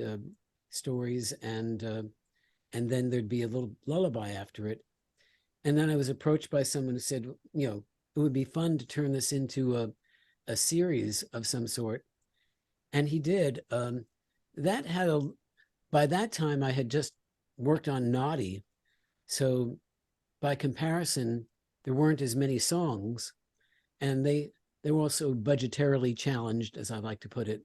stories, and then there'd be a little lullaby after it. And then I was approached by someone who said, it would be fun to turn this into a series of some sort. And he did. By that time, I had just worked on Noddy. So by comparison, there weren't as many songs. And they were also budgetarily challenged, as I like to put it.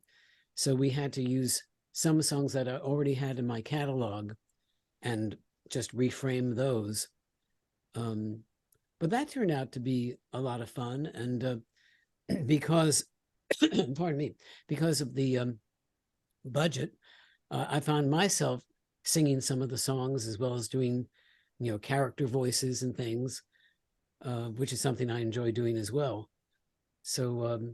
So we had to use some songs that I already had in my catalog and just reframe those. But that turned out to be a lot of fun. And because, pardon me, because of the budget, I found myself singing some of the songs as well as doing, character voices and things, which is something I enjoy doing as well. So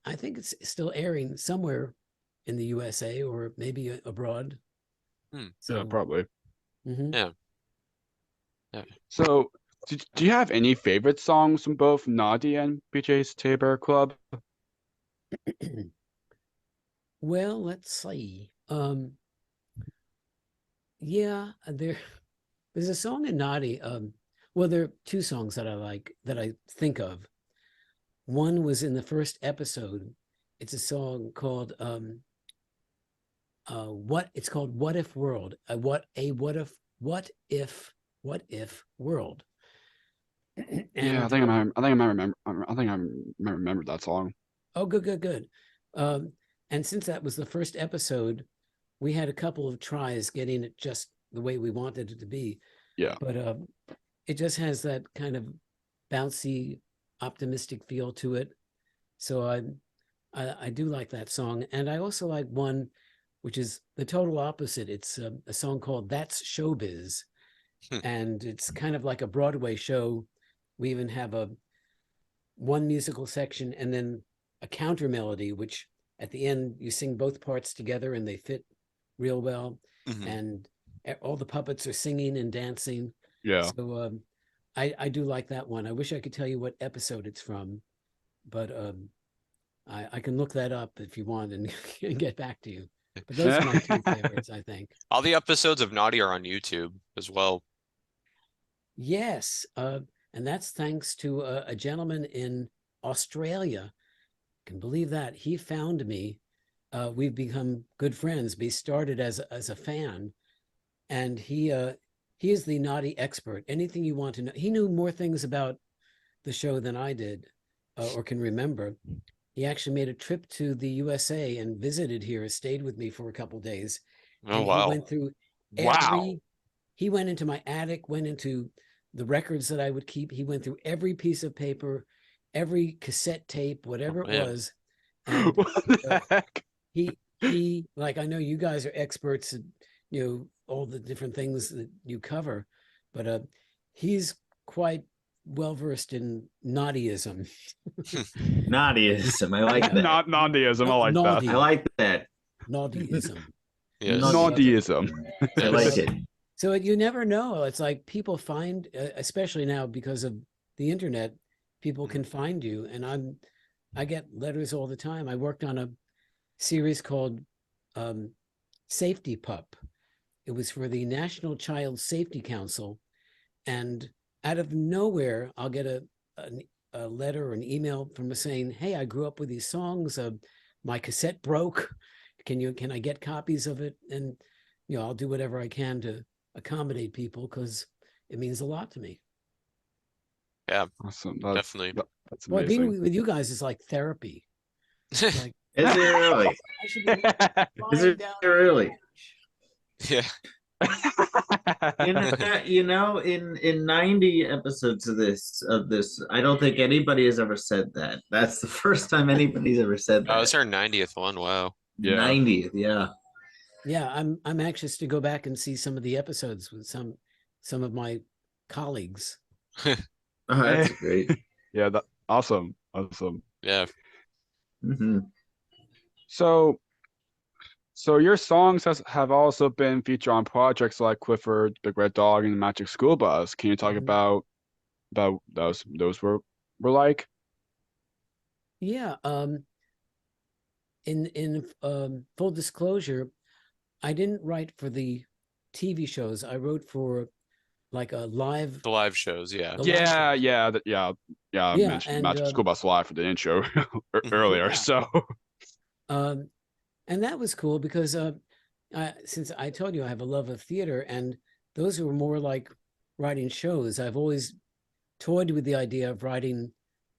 I think it's still airing somewhere in the USA or maybe abroad. So, yeah, probably. Yeah. So, do you have any favorite songs from both Noddy and BJ's Teddy Bear Club? Well, let's see. Yeah, there's a song in Noddy. Well, there are 2 songs that I like that I think of. One was in the first episode. It's a song called What If World. What if world. And, yeah, I think I remember that song. Oh, good. And since that was the first episode, we had a couple of tries getting it just the way we wanted it to be. Yeah. But it just has that kind of bouncy, optimistic feel to it. So I do like that song. And I also like one which is the total opposite. It's a song called That's Showbiz. And it's kind of like a Broadway show. We even have one musical section and then a counter melody, which at the end you sing both parts together and they fit real well. And all the puppets are singing and dancing. Yeah. So I do like that one. I wish I could tell you what episode it's from, but I can look that up if you want and get back to you. But those are my two favorites, I think. All the episodes of Noddy are on YouTube as well. Yes, and that's thanks to a gentleman in Australia. Can believe that. He found me. We've become good friends. We started as a fan, and he is the Noddy expert. Anything you want to know. He knew more things about the show than I did, or can remember. He actually made a trip to the USA and visited here, stayed with me for a couple days. Oh, And wow. he went through he went into my attic, went into the records that I would keep. He went through every piece of paper, every cassette tape, whatever it was. And What the heck? he like, I know you guys are experts at, all the different things that you cover, but he's quite well versed in Noddyism. Noddyism. I like that. Not Noddyism. I like Noddy. that. I like that. Noddyism. Yes. Noddyism. I like it. So you never know. It's like people find, especially now because of the internet, people can find you. And I get letters all the time. I worked on a series called Safety Pup. It was for the National Child Safety Council. And out of nowhere, I'll get a letter or an email from a saying, "Hey, I grew up with these songs. My cassette broke. Can I get copies of it?" And I'll do whatever I can to accommodate people because it means a lot to me. Yeah, Awesome. definitely. That's Well, amazing. being with you guys is like therapy. Like, Is it really? I should be Is lying it down really? Yeah. In 90 episodes of this, I don't think anybody has ever said that. That's the first time anybody's ever said Oh, that. it's our 90th one. Wow. Yeah. 90th, yeah. Yeah, I'm anxious to go back and see some of the episodes with some of my colleagues. Oh, that's great. Yeah, awesome. Yeah. Hmm. So your songs have also been featured on projects like Clifford, Big Red Dog, and Magic School Bus. Can you talk about those were like? Yeah. In full disclosure, I didn't write for the TV shows. I wrote for like a live. The live shows. Yeah. The live shows. I Yeah, mentioned and, Magic School Bus Live for the intro earlier. Yeah. So And that was cool because since I told you I have a love of theater, and those were more like writing shows. I've always toyed with the idea of writing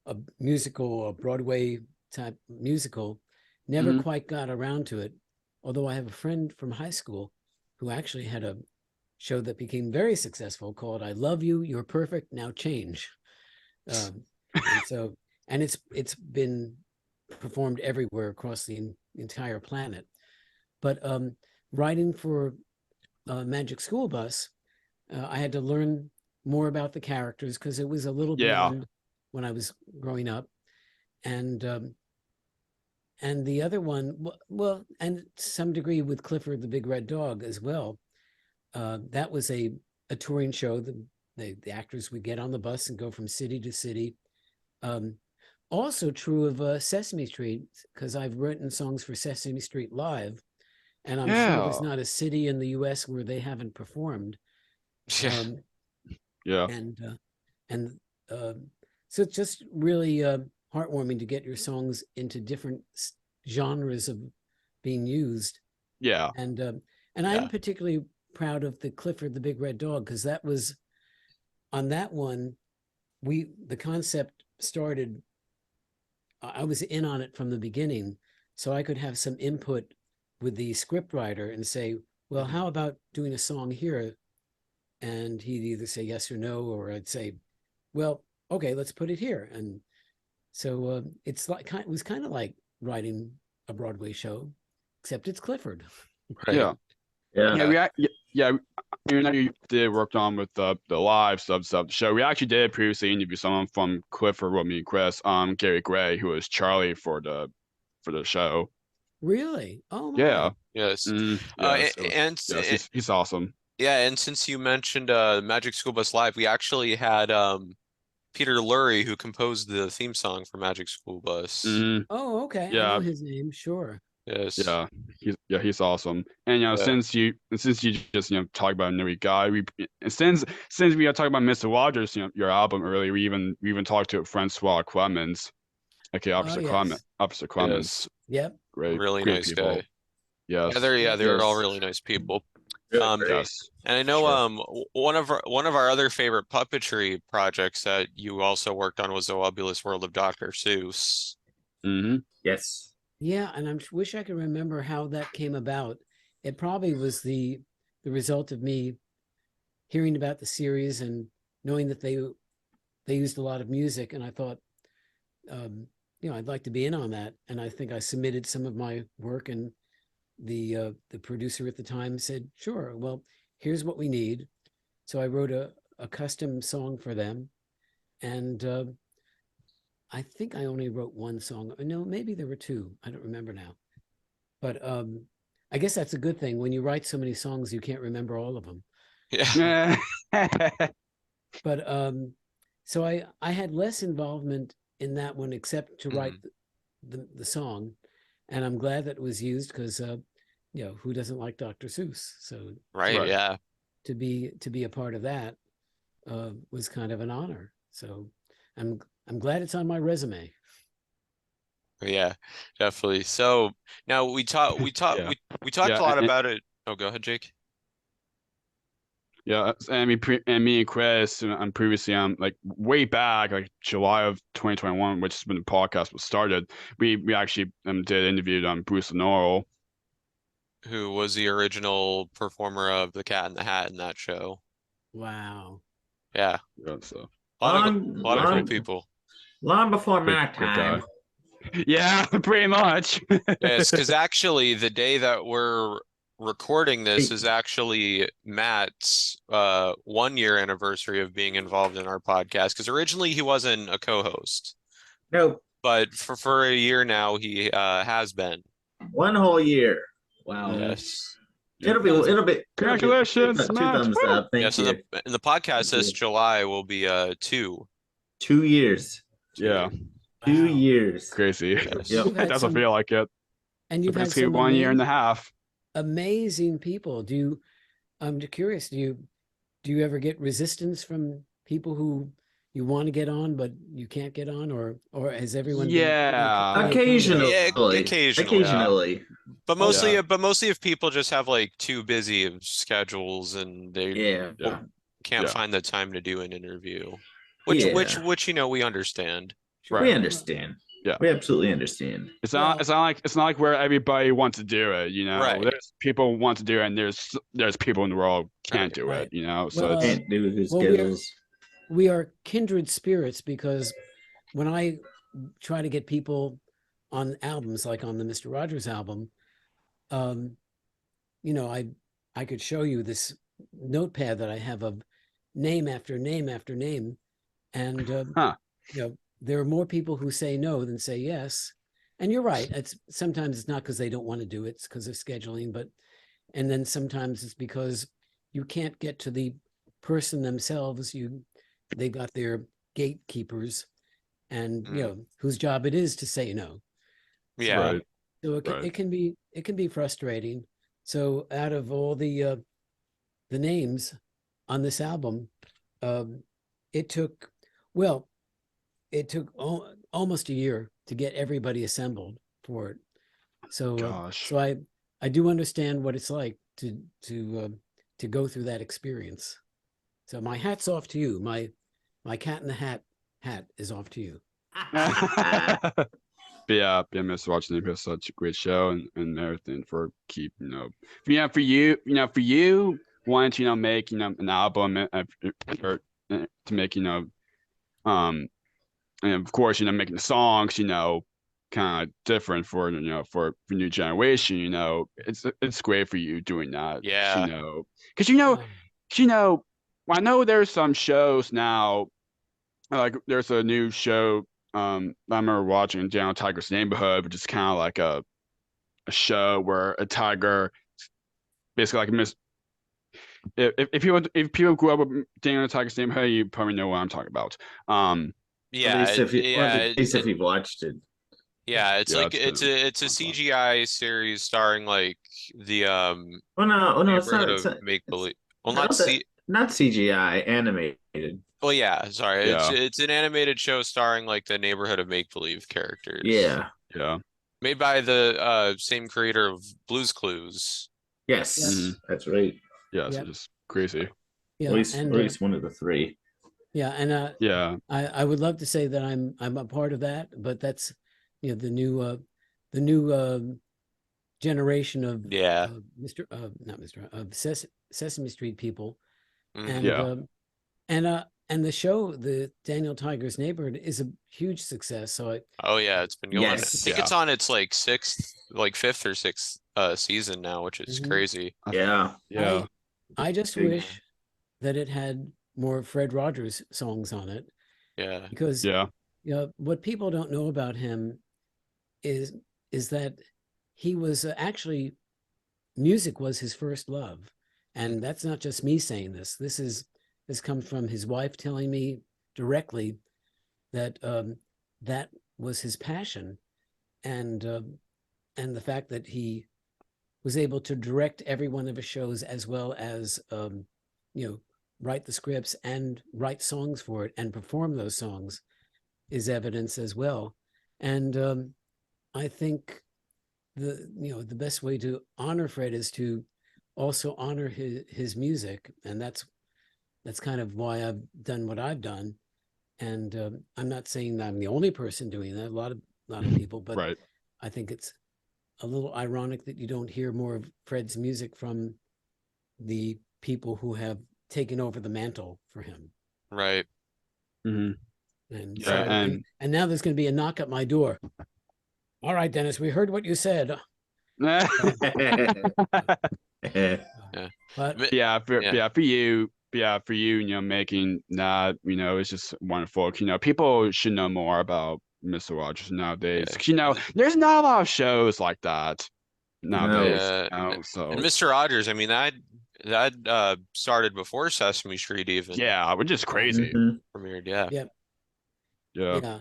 a musical, a Broadway type musical. Never quite got around to it. Although I have a friend from high school who actually had a show that became very successful called "I Love You, You're Perfect, Now Change." And it's been performed everywhere across the entire planet. But writing for Magic School Bus, I had to learn more about the characters because it was a little beyond when I was growing up. And the other one, well, and to some degree with Clifford the Big Red Dog as well. That was a touring show. The actors would get on the bus and go from city to city. Also true of Sesame Street, because I've written songs for Sesame Street Live, and I'm sure there's not a city in the U.S. where they haven't performed. Yeah. And so it's just really heartwarming to get your songs into different genres of being used. Yeah. And I'm particularly proud of the Clifford the Big Red Dog, because that was on that one. The concept started. I was in on it from the beginning, so I could have some input with the scriptwriter and say, well, how about doing a song here? And he'd either say yes or no, or I'd say, well, okay, let's put it here. And so it was kind of like writing a Broadway show, except it's Clifford. Right. Even though you did work on with the live stuff the show, we actually did previously interview someone from Clifford with me and Chris, Gary Gray, who was Charlie for the show. Really? Oh my. Yeah. Yes. He's awesome. Yeah, and since you mentioned Magic School Bus Live, we actually had Peter Lurie who composed the theme song for Magic School Bus. Hmm. Oh, okay. I Yeah, know his name. Sure. Yes. yeah, he's awesome. And Yeah. since you just talk about Nui Guy, since we are talking about Mr. Rogers, your album earlier, we even talked to Francois Clemens, okay, Oh, yes. Officer Yes. Clemens, Yep. great Really nice people. guy. Yes, Yeah, they're all Yes. really nice people. Really Um, great. yes, and I know Sure. one of our other favorite puppetry projects that you also worked on was the Wobulous World of Dr. Seuss. hmm Yes. Yeah, and I wish I could remember how that came about. It probably was the result of me hearing about the series and knowing that they used a lot of music, and I thought, I'd like to be in on that. And I think I submitted some of my work, and the producer at the time said, "Sure. Well, here's what we need." So I wrote a custom song for them, and I think I only wrote one song. No, maybe there were two. I don't remember now. But I guess that's a good thing. When you write so many songs, you can't remember all of them. Yeah. But so I had less involvement in that one, except to write Mhm. the song, and I'm glad that it was used because who doesn't like Dr. Seuss? So Right, Right. yeah. to be a part of that was kind of an honor. So I'm glad it's on my resume. Yeah, definitely. So now Yeah, we talked yeah, a lot about it. Oh, go ahead, Jake. yeah. And me and Chris, and previously, like way back, like July of 2021, which is when the podcast was started. We actually did interview Bruce Knoll. Who was the original performer of The Cat in the Hat in that show. Wow. Yeah. Yeah, so A lot of cool Long people. long before great, my great guy. time. Yeah, pretty much. Yes, because actually the day that we're recording this Hey, is actually Matt's 1 year anniversary of being involved in our podcast. Because originally he wasn't a co-host, no, but for a year now he has been. one whole year. Wow. Mhm. Yes. Yeah. It'll be Congratulations, two Matt. thumbs Woo! up. Thank Yes, you. and the podcast Thank this you. July will be 2. 2 years. Yeah, 2 years. crazy. Yep. You've It had doesn't some, feel like it. and So you've had basically some 1 year and a half. amazing people. I'm curious, do you ever get resistance from people who you want to get on but you can't get on, or has everyone been Yeah, pretty accommodating? Yeah, Occasionally. occasionally. yeah, Occasionally. But Oh, mostly, yeah, but mostly if people just have like too busy of schedules and they Yeah. yeah, can't yeah. find the time to do an interview, Yeah. which we understand. We Right. sure. understand. Yeah. We absolutely understand. It's Well, not like where everybody wants to do it. Right. There's people want to do it, and there's people in the world can't Right. do right. it. So Well, it's Can't do his well, schedules. we are kindred spirits because when I try to get people on albums, like on the Mr. Rogers album, um, I could show you this notepad that I have of name after name after name, and huh. there are more people who say no than say yes. And you're right. It's sometimes it's not because they don't want to do it; it's because of scheduling. And then sometimes it's because you can't get to the person themselves. They got their gatekeepers, and whose job it is to say no. Yeah. Right. So Right. it can be frustrating. So out of all the names on this album, it took well, it took almost a year to get everybody assembled for it. So Gosh. so I do understand what it's like to go through that experience. So my hat's off to you. My cat in the hat is off to you. But yeah, Mr. Watching is such a great show and everything for keep for you wanting to make an album or to make and of course making the songs kind of different for for new generation it's great for you doing that Yeah. because I know there's some shows now like there's a new show I remember watching Daniel Tiger's Neighborhood, which is kind of like a show where a tiger basically like if people grew up with Daniel Tiger's Neighborhood, you probably know what I'm talking about. Yeah, At least if you, yeah, at least if you've watched it. yeah. It's Yeah, like it's it's a fun stuff. CGI series starring like the Oh no, it's neighborhood not. of make It's believe. Well, not not that C. not CGI animated. Well, yeah. Sorry, Yeah, it's an animated show starring like the neighborhood of make believe characters, Yeah. yeah. made by the same creator of Blue's Clues. Yes, hmm that's right. Yeah, it's Yep. just crazy. Yeah, At and least one of the three. yeah, and Yeah, I would love to say that I'm a part of that, but that's the new generation of Yeah. Mr. Not Mr. of Sesame Street people, Mhm. and yeah. and the show, the Daniel Tiger's Neighborhood, is a huge success. So Oh yeah, it's been going. I Yes. think it's on its like fifth or sixth season now, which is Mhm. crazy. Yeah. Yeah. I just Big. wish that it had more Fred Rogers songs on it, Yeah. because Yeah. what people don't know about him is that he was actually, music was his first love, and that's not just me saying this. This comes from his wife telling me directly that that was his passion, and the fact that he was able to direct every one of his shows, as well as write the scripts and write songs for it and perform those songs, is evidence as well. And I think the best way to honor Fred is to also honor his music, and that's kind of why I've done what I've done. And I'm not saying that I'm the only person doing that. A lot of people, but Right. I think it's a little ironic that you don't hear more of Fred's music from the people who have taken over the mantle for him. Right. hmm And Yeah, so, and and now there's going to be a knock at my door. All right, Dennis, we heard what you said. But Mi- yeah, Yeah. for you, making that, it's just wonderful. People should know more about Mr. Rogers nowadays. Yeah. 'Cause, there's not a lot of shows like that nowadays. Yeah. And So Mr. Rogers, I mean that started before Sesame Street even yeah, which is crazy. Mhm. premiered. Yeah. yeah,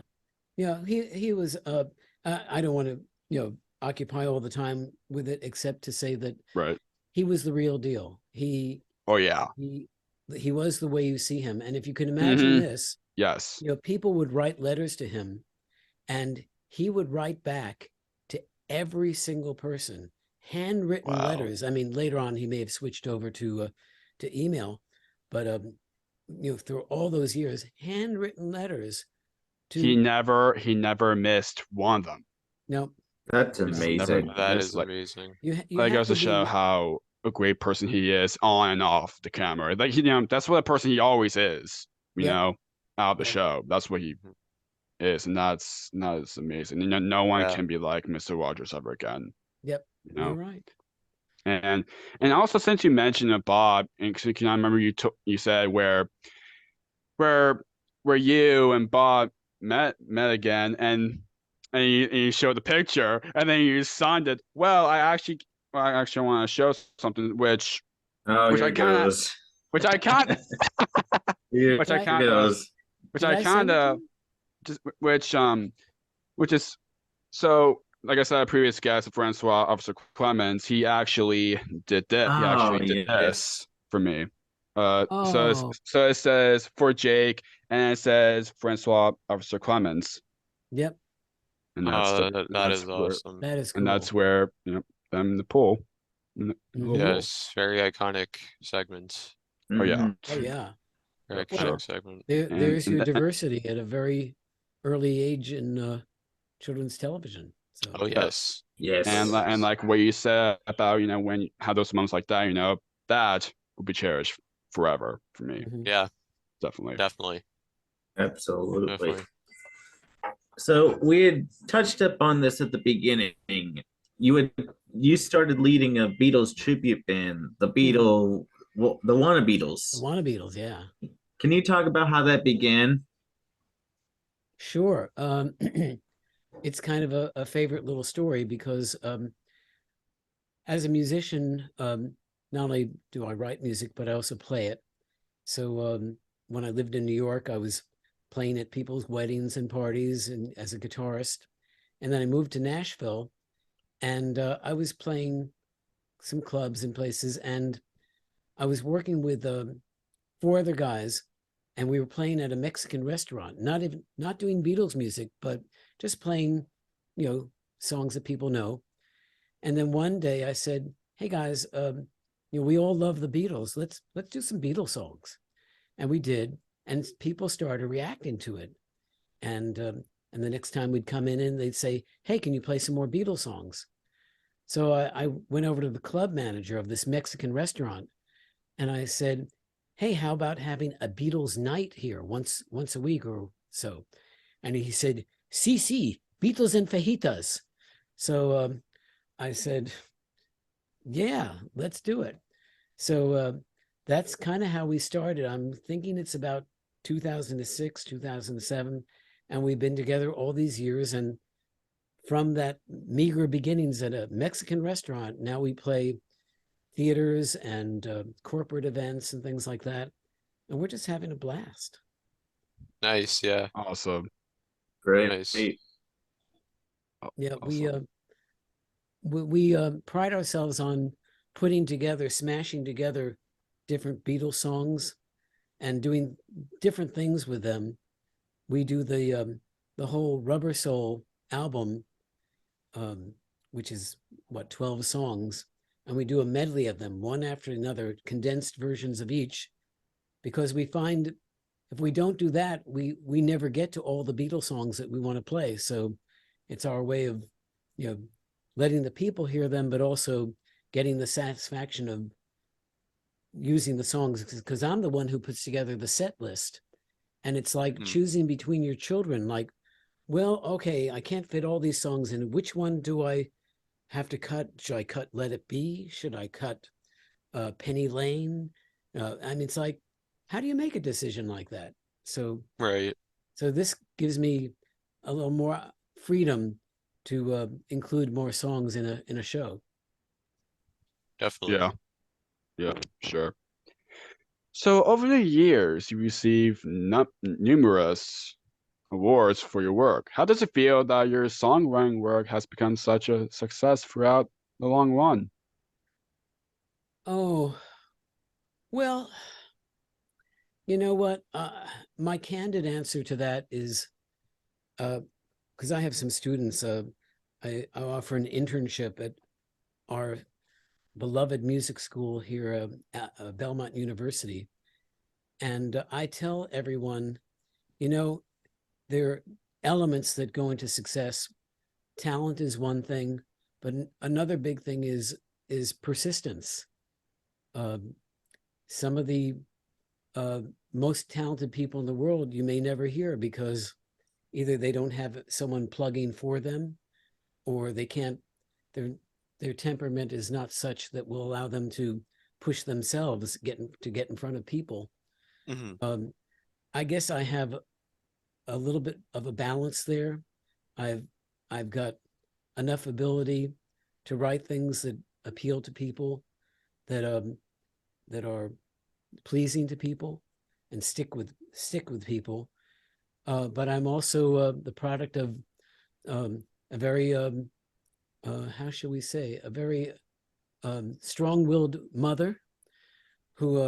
Yeah, he was. I don't want to occupy all the time with it, except to say that right. he was the real deal. Oh yeah. He was the way you see him. And if you can imagine this, Yes. people would write letters to him, and he would write back to every single person, handwritten Wow. letters. I mean, later on he may have switched over to email, but through all those years, handwritten letters to He never missed one of them. no. That's He's never amazing. That missed, is amazing. You That have goes to to show be. how a great person he is on and off the camera. Like, that's what a person he always is, Yep. Out of the Yep. show. That's what he is. And that's amazing. No one Yeah. can be like Mr. Rogers ever again. Yep, You you're know? right. And also, since you mentioned Bob, and 'cause I remember you said where you and Bob met again, and you showed the picture, and then you signed it. Well, I actually want to show something, which Oh, Which here I it kinda- goes. which I can't, Here which I it kind of, goes. which Did I send it to kind of, you? just which is so. Like I said, a previous guest, Francois Officer Clemens, he actually did this. He Oh, actually did yes. this for me. Oh, So it says for Jake, and it says Francois Officer Clemens, yep, and that's That is awesome. that is cool. and that's where them in the pool. In the Mhm. pool. Yes, very iconic segment. Oh yeah. Mhm. Oh yeah. Very For iconic sure. segment. There's and your that- diversity at a very early age in children's television. So Oh yes. Yes. And like what you said about when you have those moments like that, that will be cherished forever for me. mhm. Yeah, Definitely. definitely. Absolutely. So we had touched up on this at the beginning. You started leading a Beatles tribute band, the Wanna The Beatles. Wanna Beatles, yeah. Can you talk about how that began? Sure. It's kind of a favorite little story because as a musician, not only do I write music, but I also play it. So when I lived in New York, I was playing at people's weddings and parties and as a guitarist. And then I moved to Nashville, and I was playing some clubs and places, and I was working with 4 other guys, and we were playing at a Mexican restaurant, not doing Beatles music, but just playing, songs that people know. And then one day I said, "Hey guys, we all love the Beatles. Let's do some Beatles songs," and we did, and people started reacting to it. And the next time we'd come in and they'd say, "Hey, can you play some more Beatles songs?" So I went over to the club manager of this Mexican restaurant, and I said, "Hey, how about having a Beatles night here once a week or so?" And he said, "Sí, Beatles and fajitas." So I said, "Yeah, let's do it." So that's kind of how we started. I'm thinking it's about 2006, 2007, and we've been together all these years. And from that meager beginnings at a Mexican restaurant, now we play theaters and corporate events and things like that. And we're just having a blast. Nice, yeah. Awesome. Great. Nice. Yeah, Awesome. we pride ourselves on smashing together different Beatles songs and doing different things with them. We do the whole Rubber Soul album, which is 12 songs, and we do a medley of them, one after another, condensed versions of each, because we find if we don't do that, we never get to all the Beatles songs that we want to play. So it's our way of, letting the people hear them, but also getting the satisfaction of using the songs, because I'm the one who puts together the set list. And it's like choosing between your children, like, well, okay, I can't fit all these songs in. Which one do I have to cut? Should I cut Let It Be? Should I cut Penny Lane? It's like, how do you make a decision like that? So Right. So this gives me a little more freedom to include more songs in a show. Definitely. Yeah, sure. So over the years, you received numerous awards for your work. How does it feel that your songwriting work has become such a success throughout the long run? Oh, well, you know what? My candid answer to that is because I have some students. I offer an internship at our beloved music school here at Belmont University. And I tell everyone, there are elements that go into success. Talent is one thing, but another big thing is persistence. Some of the most talented people in the world you may never hear because either they don't have someone plugging for them, or they can't. Their temperament is not such that will allow them to push themselves get in front of people. Mm-hmm. I guess I have a little bit of a balance there. I've got enough ability to write things that appeal to people, that are pleasing to people, and stick with people. But I'm also the product of a very how shall we say, a very strong-willed mother who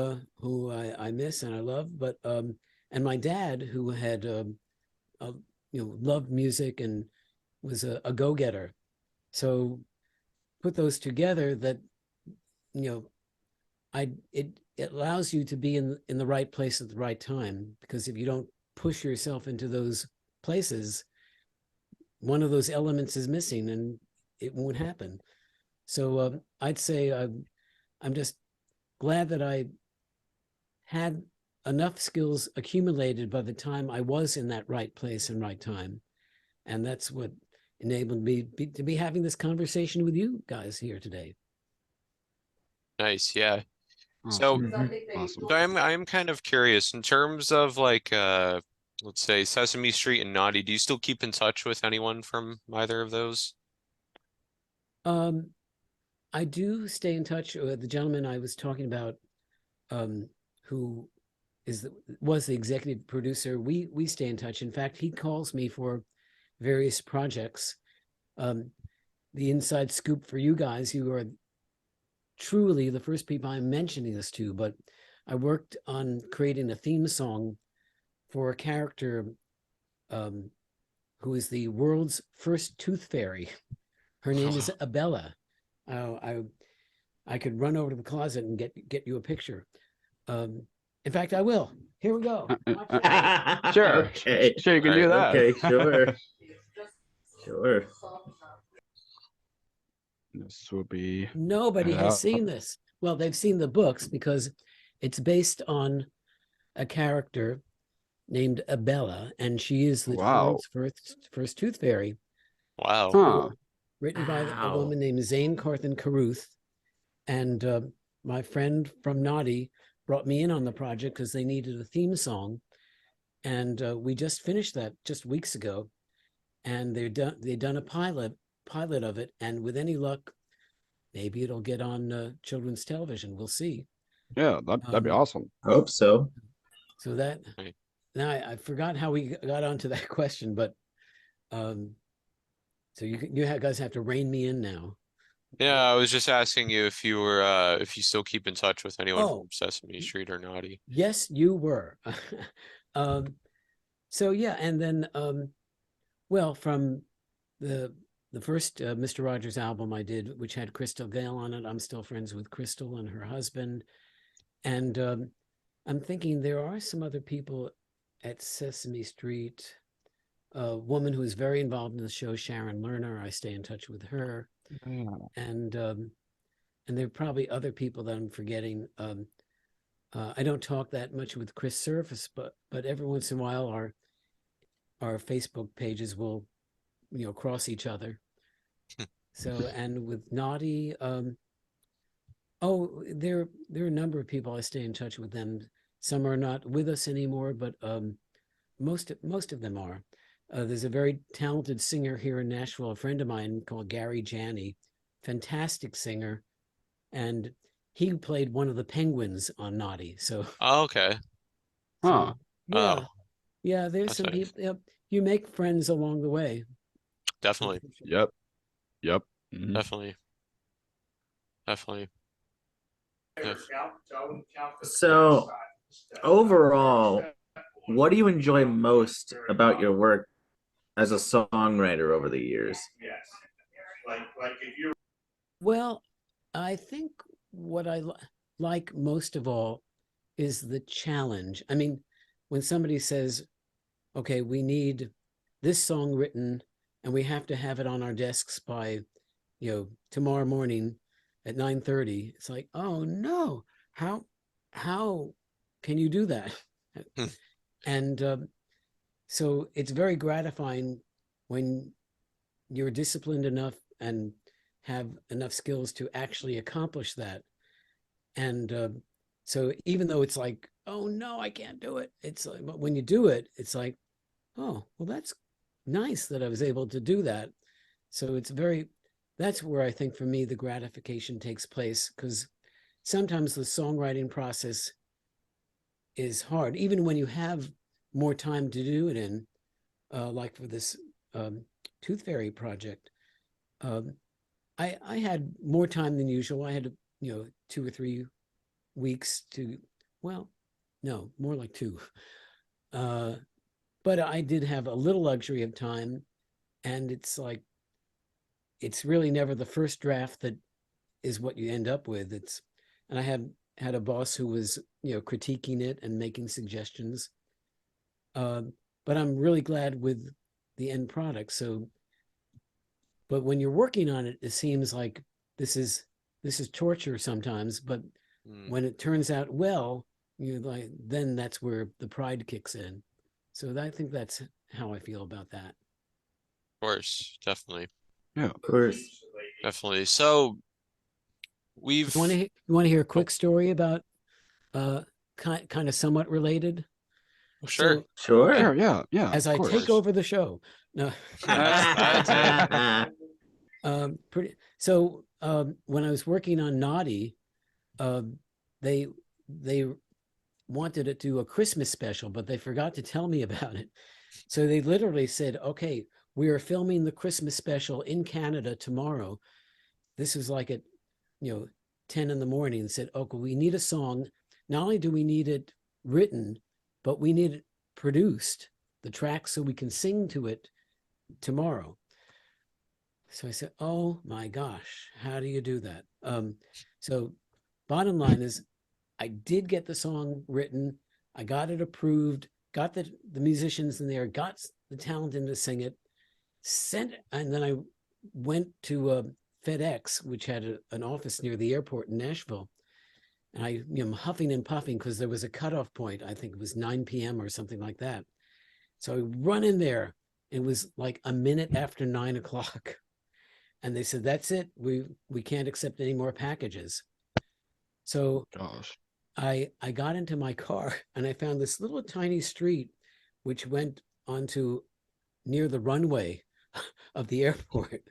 I miss and I love, but and my dad, who had loved music and was a go-getter. So put those together, that it allows you to be in the right place at the right time, because if you don't push yourself into those places, one of those elements is missing and it won't happen. So I'd say I'm just glad that I had enough skills accumulated by the time I was in that right place and right time. And that's what enabled me to be having this conversation with you guys here today. Nice, yeah. So, Awesome. Mhm. Awesome. so I'm kind of curious in terms of like let's say Sesame Street and Noddy. Do you still keep in touch with anyone from either of those? Um, I do stay in touch with the gentleman I was talking about, who was the executive producer. We stay in touch. In fact, he calls me for various projects. The inside scoop for you guys, you are truly the first people I'm mentioning this to, but I worked on creating a theme song for a character who is the world's first tooth fairy. Her name is Abella. I could run over to the closet and get you a picture. In fact, I will. Here we go. Sure. Okay. Sure, you can do that. Okay, sure. Sure. This will be. Nobody has seen this. Well, they've seen the books because it's based on a character named Abella, and she is the world's first tooth fairy. Wow. Huh. Written by a woman named Zane Carthan Carruth. And my friend from Noddy brought me in on the project because they needed a theme song. And we just finished that just weeks ago. And they've done a pilot of it. And with any luck, maybe it'll get on children's television. We'll see. Yeah, that'd be awesome. Hope so. So that, now I forgot how we got onto that question, but so you guys have to rein me in now. Yeah, I was just asking you if you were if you still keep in touch with anyone from Sesame Street or Noddy. Yes, you were. So yeah, and then well, from the first Mr. Rogers album I did, which had Crystal Gale on it, I'm still friends with Crystal and her husband. And I'm thinking there are some other people at Sesame Street. A woman who is very involved in the show, Sharon Lerner. I stay in touch with her. And there are probably other people that I'm forgetting. I don't talk that much with Chris Surface, but every once in a while our Facebook pages will, cross each other. So, and with Noddy, there are a number of people I stay in touch with them. Some are not with us anymore, but most of them are. There's a very talented singer here in Nashville, a friend of mine called Gary Janney, fantastic singer, and he played one of the penguins on Noddy. So, okay. Huh. Yeah. There's some people. Yep, you make friends along the way. Definitely. Yep. Mm-hmm. Definitely. So, overall, what do you enjoy most about your work as a songwriter over the years? Well, I think what I like most of all is the challenge. I mean, when somebody says, okay, we need this song written and we have to have it on our desks by, tomorrow morning at 9:30, it's like, oh no, how can you do that? And so it's very gratifying when you're disciplined enough and have enough skills to actually accomplish that. And so even though it's like, oh no, I can't do it, it's like, but when you do it, it's like, oh, well, that's nice that I was able to do that. So that's where I think for me the gratification takes place, because sometimes the songwriting process is hard, even when you have more time to do it in, like for this Tooth Fairy project. I had more time than usual. I had 2 or 3 weeks to, well, no, more like 2. But I did have a little luxury of time, and it's like, it's really never the first draft that is what you end up with. And I had a boss who was, critiquing it and making suggestions. But I'm really glad with the end product. So, but when you're working on it, it seems like this is torture sometimes. But when it turns out well, then that's where the pride kicks in. So I think that's how I feel about that. Of course, definitely. Yeah, of course. Definitely. So we've. You want to hear a quick story about kind of somewhat related? Sure. So, sure. Yeah. As I take over the show. No. So when I was working on Noddy, they wanted to do a Christmas special, but they forgot to tell me about it. So they literally said, okay, we are filming the Christmas special in Canada tomorrow. This was like at, 10 in the morning, and said, okay, we need a song. Not only do we need it written, but we need it produced, the track, so we can sing to it tomorrow. So I said, oh my gosh, how do you do that? So bottom line is, I did get the song written. I got it approved, got the musicians in there, got the talent in to sing it, sent it, and then I went to FedEx, which had an office near the airport in Nashville. And I am huffing and puffing because there was a cutoff point. I think it was 9 p.m. or something like that. So I run in there. It was like a minute after 9 o'clock. And they said, that's it. We can't accept any more packages. So Gosh. I got into my car and I found this little tiny street which went onto near the runway of the airport.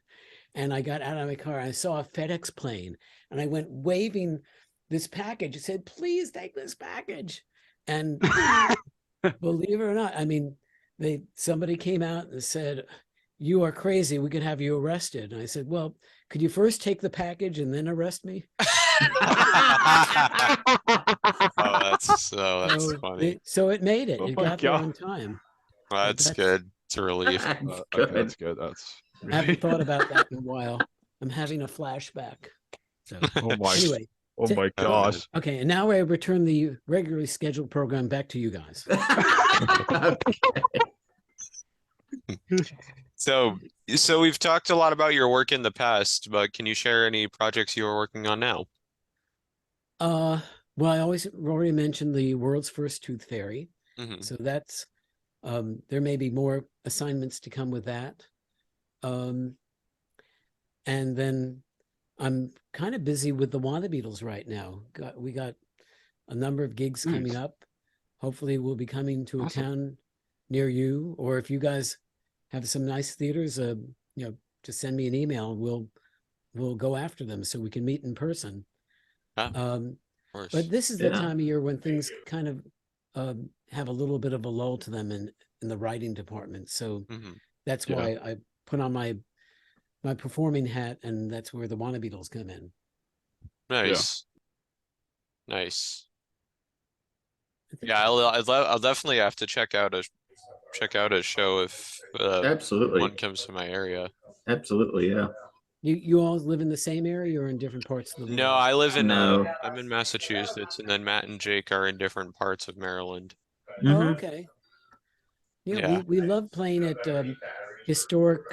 And I got out of my car and I saw a FedEx plane and I went waving this package. It said, please take this package. And believe it or not, I mean, somebody came out and said, you are crazy. We could have you arrested. And I said, well, could you first take the package and then arrest me? That's funny. So it made it. Oh It my got there God. on time. That's good. It's a relief. Okay, that's good. That's I haven't thought about that in a while. I'm having a flashback. So oh my anyway. oh my gosh. Okay, and now I return the regularly scheduled program back to you guys. So we've talked a lot about your work in the past, but can you share any projects you are working on now? Well, I already mentioned the world's first tooth fairy. Mhm. So that's there may be more assignments to come with that. And then I'm kind of busy with the Wanna Beatles right now. We got a number of gigs coming up. Hopefully we'll be coming to a town near you, or if you guys have some nice theaters, just send me an email. We'll go after them so we can meet in person. Of course. But this is the time of year when things kind of have a little bit of a lull to them in the writing department. So that's why I put on my performing hat, and that's where the Wanna Beatles come in. Nice. Nice. Yeah, I'll definitely have to check out a show if Absolutely. one comes to my area. Absolutely, yeah. You all live in the same area or in different parts of the world? No, I live in No. I'm in Massachusetts, and then Matt and Jake are in different parts of Maryland. Oh, okay. Yeah. We love playing at historic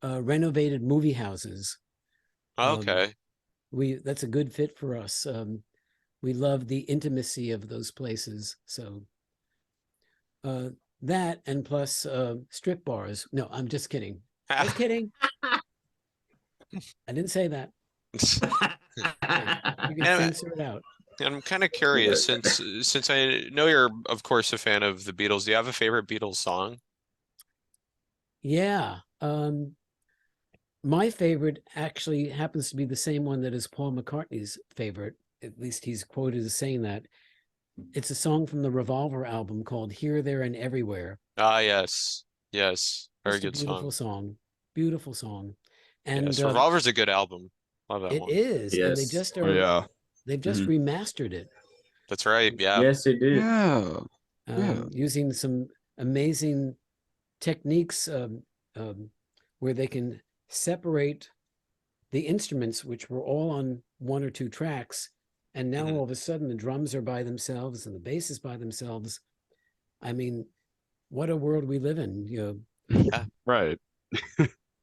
renovated movie houses. Okay. That's a good fit for us. We love the intimacy of those places. So that, and plus strip bars. No, I'm just kidding. Just kidding. I didn't say that. You can censor it out. I'm kind of curious, since I know you're, of course, a fan of the Beatles. Do you have a favorite Beatles song? Yeah. My favorite actually happens to be the same one that is Paul McCartney's favorite. At least he's quoted as saying that. It's a song from the Revolver album called Here, There, and Everywhere. Ah, yes. Yes. Very Just a good beautiful song. Beautiful song. And yes, Revolver's a good album. Love that it one. is. Yes. And they just are they've just remastered it. That's right. Yeah. Yes, they do. Yeah. Using some amazing techniques where they can separate the instruments, which were all on one or two tracks, and now all of a sudden the drums are by themselves and the bass is by themselves. I mean, what a world we live in. Right.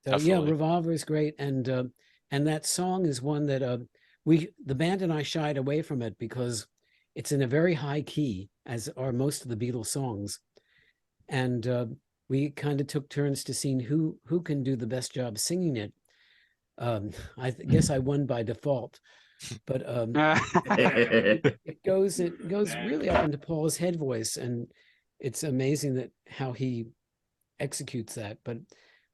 So Definitely. Revolver is great, and that song is one that the band and I shied away from it because it's in a very high key, as are most of the Beatles songs, and we kind of took turns to see who can do the best job singing it. I guess I won by default, but it goes really up into Paul's head voice, and it's amazing that how he executes that. But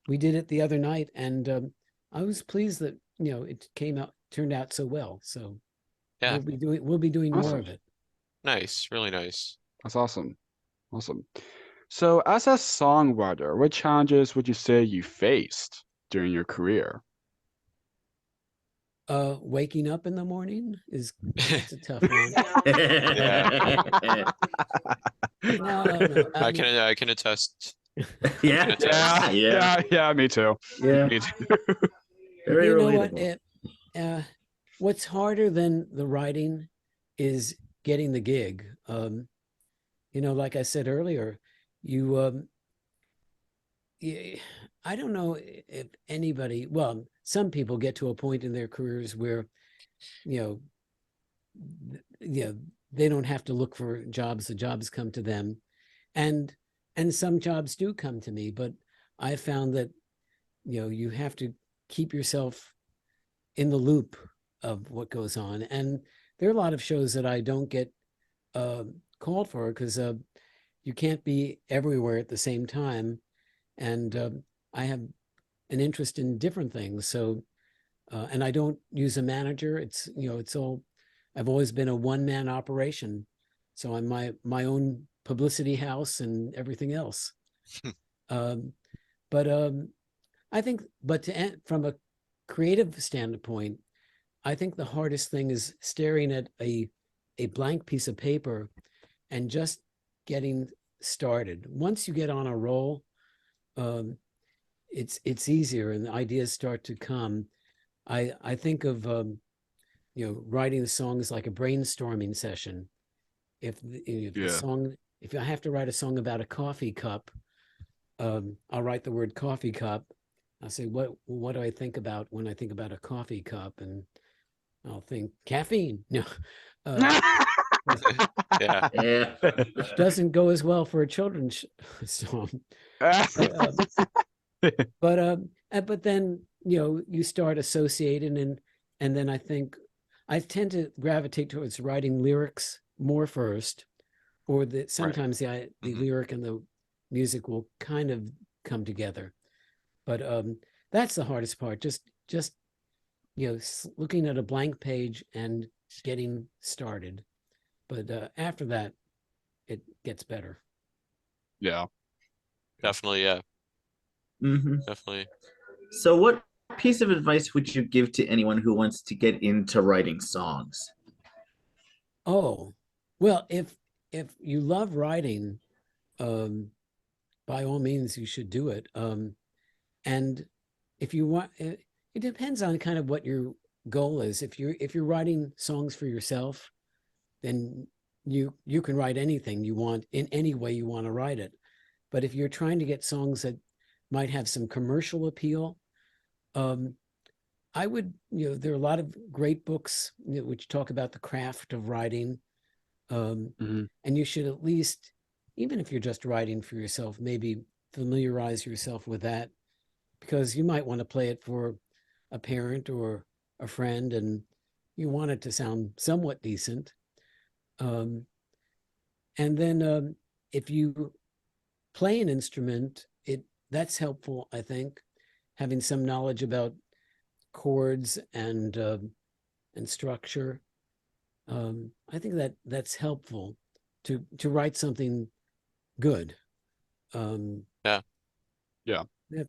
we did it the other night, and I was pleased that it turned out so well. So Yeah. we'll be doing more Awesome. of it. Nice. Really nice. That's awesome. Awesome. So, as a songwriter, what challenges would you say you faced during your career? Waking up in the morning it's a tough one. No, I can attest. Yeah. Yeah, me too. Yeah. Me too. Very you know what? relatable. What's harder than the writing is getting the gig. Like I said earlier, I don't know if anybody, well, some people get to a point in their careers where, they don't have to look for jobs. The jobs come to them. And some jobs do come to me, but I found that, you have to keep yourself in the loop of what goes on. And there are a lot of shows that I don't get called for because you can't be everywhere at the same time. And I have an interest in different things. So, and I don't use a manager. It's all, I've always been a one-man operation. So I'm my own publicity house and everything else. But I think, from a creative standpoint, I think the hardest thing is staring at a blank piece of paper and just getting started. Once you get on a roll, it's easier and the ideas start to come. I think of writing the songs like a brainstorming session. If I have to write a song about a coffee cup, I'll write the word coffee cup. I'll say, what do I think about when I think about a coffee cup? And I'll think caffeine. No, Yeah. doesn't go as well for a children's song. But then you start associating, and then I think I tend to gravitate towards writing lyrics more first, or sometimes the lyric and the music will kind of come together. But that's the hardest part. Just looking at a blank page and getting started. But after that, it gets better. Yeah. Definitely. Yeah. Mm-hmm. Definitely. So what piece of advice would you give to anyone who wants to get into writing songs? Oh, well, if you love writing, by all means, you should do it. And if you want, it depends on kind of what your goal is. If you're writing songs for yourself, then you can write anything you want in any way you want to write it. But if you're trying to get songs that might have some commercial appeal, I would, there are a lot of great books which talk about the craft of writing. And you should at least, even if you're just writing for yourself, maybe familiarize yourself with that, because you might want to play it for a parent or a friend and you want it to sound somewhat decent. And then if you play an instrument, that's helpful, I think, having some knowledge about chords and structure. I think that's helpful to write something good.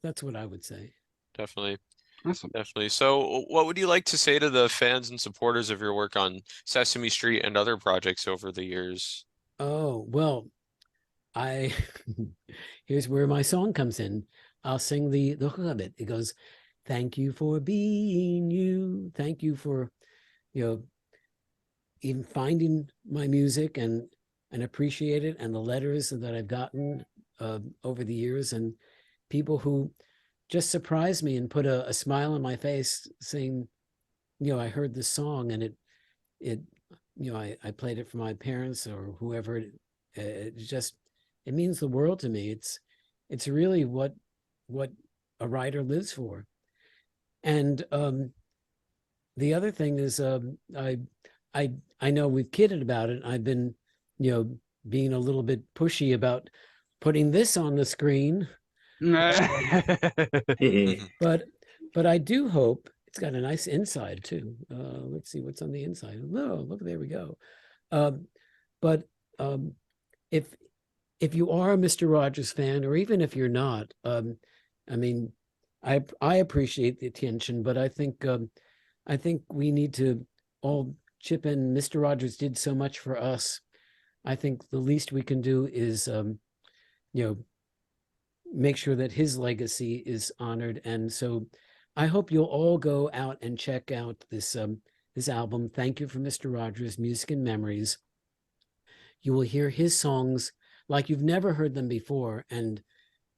That's what I would say. Definitely. Awesome. Definitely. So what would you like to say to the fans and supporters of your work on Sesame Street and other projects over the years? Oh, well, here's where my song comes in. I'll sing the hook of it. It goes, "Thank you for being you. Thank you for, even finding my music and appreciate it, and the letters that I've gotten over the years, and people who just surprised me and put a smile on my face saying, I heard this song and I played it for my parents or whoever. It means the world to me. It's really what a writer lives for. And the other thing is, I know we've kidded about it. I've been, being a little bit pushy about putting this on the screen. But I do hope it's got a nice inside too. Let's see what's on the inside. Oh, look, there we go. But if you are a Mr. Rogers fan, or even if you're not, I mean, I appreciate the attention, but I think we need to all chip in. Mr. Rogers did so much for us. I think the least we can do is, make sure that his legacy is honored. And so I hope you'll all go out and check out this album. Thank You for Mr. Rogers, Music and Memories. You will hear his songs like you've never heard them before. And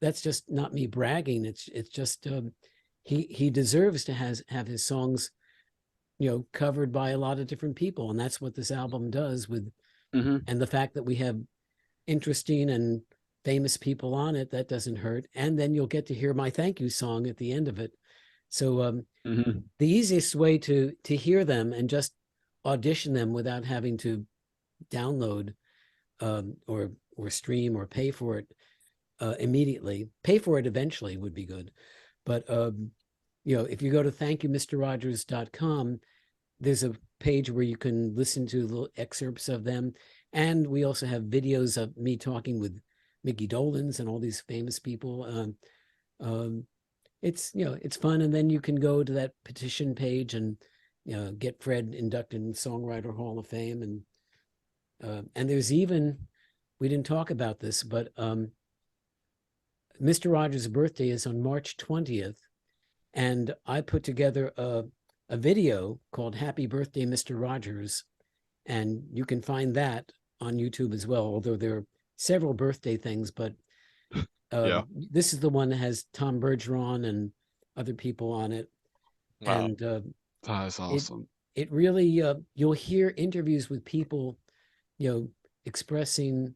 that's just not me bragging. It's just he deserves to have his songs, covered by a lot of different people. And that's what this album does with, and the fact that we have interesting and famous people on it, that doesn't hurt. And then you'll get to hear my thank you song at the end of it. So the easiest way to hear them and just audition them without having to download or stream or pay for it immediately. Pay for it eventually would be good. But if you go to thankyouMrRogers.com, there's a page where you can listen to little excerpts of them. And we also have videos of me talking with Mickey Dolenz and all these famous people. It's fun. And then you can go to that petition page and, get Fred inducted in Songwriter Hall of Fame. And there's even, we didn't talk about this, but Mr. Rogers' birthday is on March 20th. And I put together a video called Happy Birthday, Mr. Rogers. And you can find that on YouTube as well, although there are several birthday things, but this is the one that has Tom Bergeron and other people on it. Wow. And that is awesome. It really, you'll hear interviews with people, expressing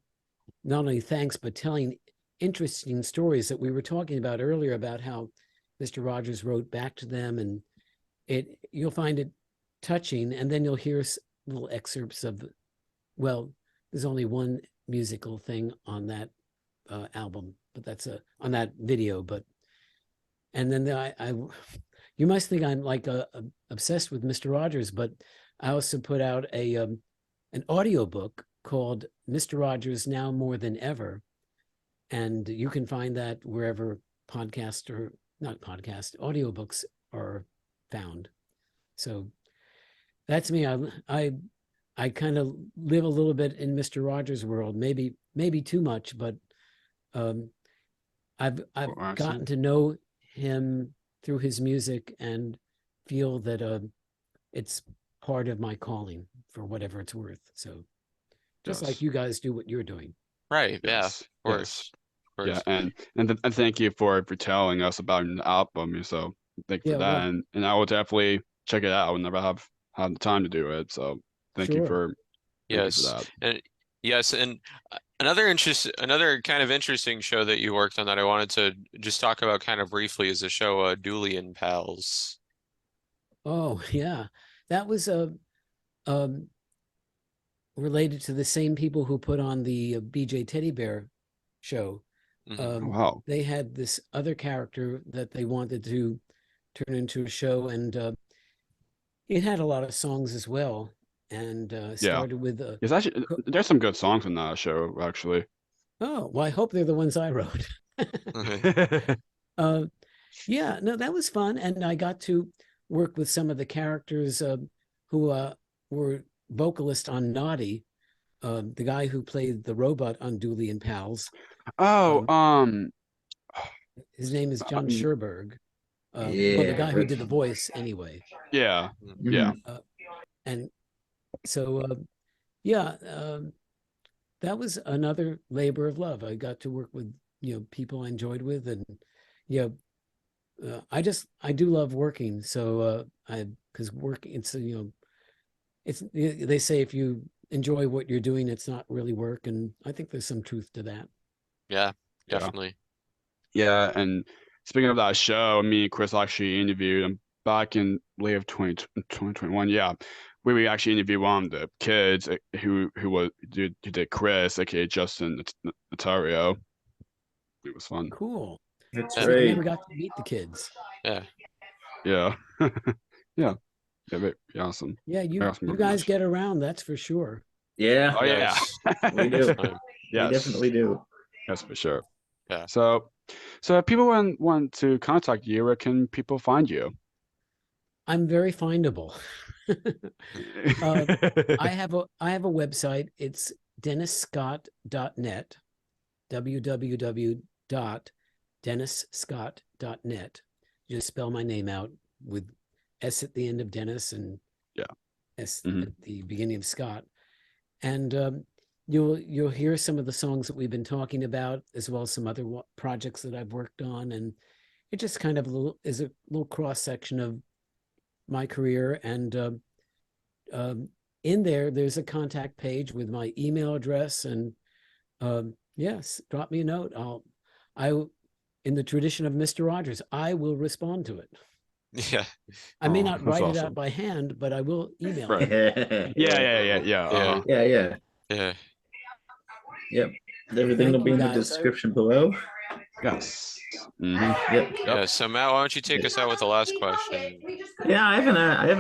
not only thanks, but telling interesting stories that we were talking about earlier about how Mr. Rogers wrote back to them, and you'll find it touching. And then you'll hear little excerpts of, there's only one musical thing on that album, but that's on that video. But and then you must think I'm like obsessed with Mr. Rogers, but I also put out an audiobook called Mr. Rogers Now More Than Ever, and you can find that wherever audiobooks are found. So that's me. I kind of live a little bit in Mr. Rogers' world, maybe too much, but I've gotten to know him through his music and feel that it's part of my calling for whatever it's worth. So just like you guys do what you're doing. Right. Yes. Yeah. Of course. Yeah. And thank you for telling us about the album. So thank you for that. Well, and I will definitely check it out whenever I have the time to do it. So thank you for that. And yes, and another kind of interesting show that you worked on that I wanted to just talk about kind of briefly is the show Dooley and Pals. Oh yeah, that was related to the same people who put on the BJ Teddy Bear show. Wow. They had this other character that they wanted to turn into a show, and it had a lot of songs as well. And started with it's actually there's some good songs in that show actually. Oh well, I hope they're the ones I wrote. Yeah, no, that was fun, and I got to work with some of the characters who were vocalists on Noddy, the guy who played the robot on Dooley and Pals. His name is John Sherberg. Well, the guy who did the voice anyway. Yeah. And so, that was another labor of love. I got to work with, people I enjoyed with, and, I do love working. So, because working, it's, they say if you enjoy what you're doing, it's not really work. And I think there's some truth to that. Yeah, definitely. Yeah. And speaking of that show, me and Chris actually interviewed him back in late of 2021. Yeah. We actually interviewed one of the kids who did Chris, aka Justin Notario. It was fun. Cool. That's I great. never got to meet the kids. Yeah. Yeah. Yeah, very awesome. Yeah, you Very awesome you guys organization. get around, that's for sure. Yeah, Oh yeah, Yes. we do. Fine. We yes, definitely do. yes for sure. Yeah. So if people want to contact you, where can people find you? I'm very findable. I have a website. It's dennisscott.net, www.dennisscott.net. Just spell my name out with S at the end of Dennis and Yeah. S Mhm. at the beginning of Scott. And you'll hear some of the songs that we've been talking about, as well as some other projects that I've worked on. And it just kind of is a little cross section of my career. And in there's a contact page with my email address. And yes, drop me a note. In the tradition of Mr. Rogers, I will respond to it. Yeah. I may Oh, not that's write it awesome. out by hand, but I will email Right. it. Yeah. Yeah. Yeah. Yeah. Yep. Everything Thank will be you, in the guys. description below. Yes. Yep. Yeah. So Matt, why don't you take us out with the last question? Yeah, I haven't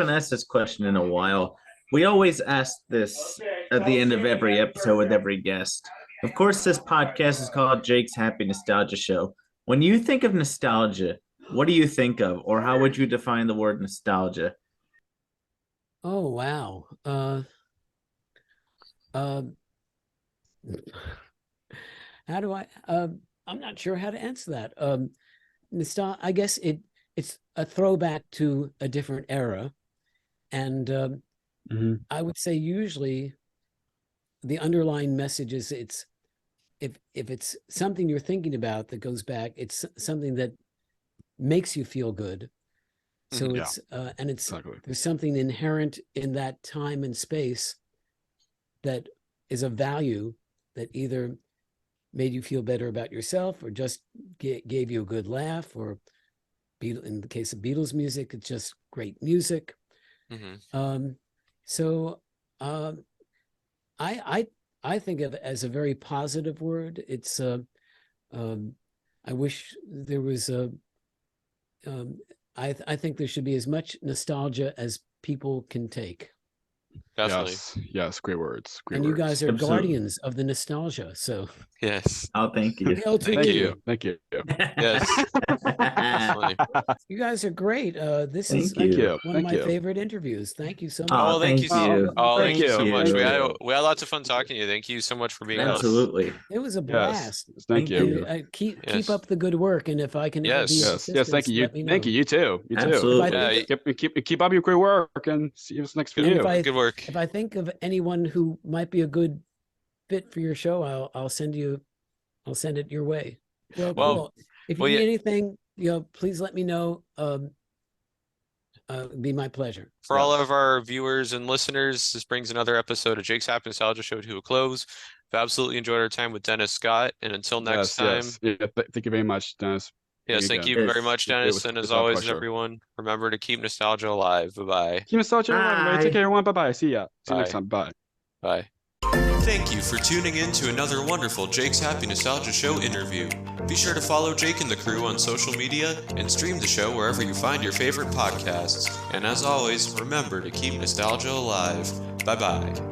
asked this question in a while. We always ask this at the end of every episode with every guest. Of course, this podcast is called Jake's Happy Nostalgia Show. When you think of nostalgia, what do you think of, or how would you define the word nostalgia? Oh, wow. How do I'm not sure how to answer that. I guess it's a throwback to a different era. And I would say usually the underlying message is if it's something you're thinking about that goes back, it's something that makes you feel good. So Mhm. it's and it's Exactly. there's something inherent in that time and space that is of value that either made you feel better about yourself or just gave you a good laugh, or in the case of Beatles music, it's just great music. Mhm. So I think of it as a very positive word. It's I wish there was I think there should be as much nostalgia as people can take. Definitely. Yes, great words. Great And words. you guys are Absolutely. guardians of the nostalgia. So Yes. Oh, thank you. hail to Thank me. you. Thank you. Yes. Definitely. You guys are great. This Thank is Thank you. you. one Thank of my you. favorite interviews. Thank you so much. Oh, Oh, thank you. thank you. Oh, Thank thank you so you. much. Thank We had lots of fun talking to you. Thank you so much for being with us. Absolutely. It was a Yes. blast. Thank Thank you. you. Keep Yes. up the good work, and if I can ever be of Yes. Yes. Thank assistance, you. let me know. Thank you. You too. You too. Absolutely. If I think Keep up your great work and see what's next for And you. Good work. if I think of anyone who might be a good fit for your show, I'll send it your way. Well, Well, cool. If you well, need yeah. anything, please let me know. It'd be my pleasure. For all Yes. of our viewers and listeners, this brings another episode of Jake's Happy Nostalgia Show to a close. We've absolutely enjoyed our time with Dennis Scott. And until next time, Yeah, thank you very much, Dennis. yes, thank you Yes. very much, It Dennis. was- And it's as our always, pleasure. everyone, remember to keep nostalgia alive. Bye-bye. Keep nostalgia alive, everybody. Take Bye. care, everyone. Bye-bye. See ya. See you next Bye. time. Bye. Bye. Thank you for tuning in to another wonderful Jake's Happy Nostalgia Show interview. Be sure to follow Jake and the crew on social media and stream the show wherever you find your favorite podcasts. And as always, remember to keep nostalgia alive. Bye-bye.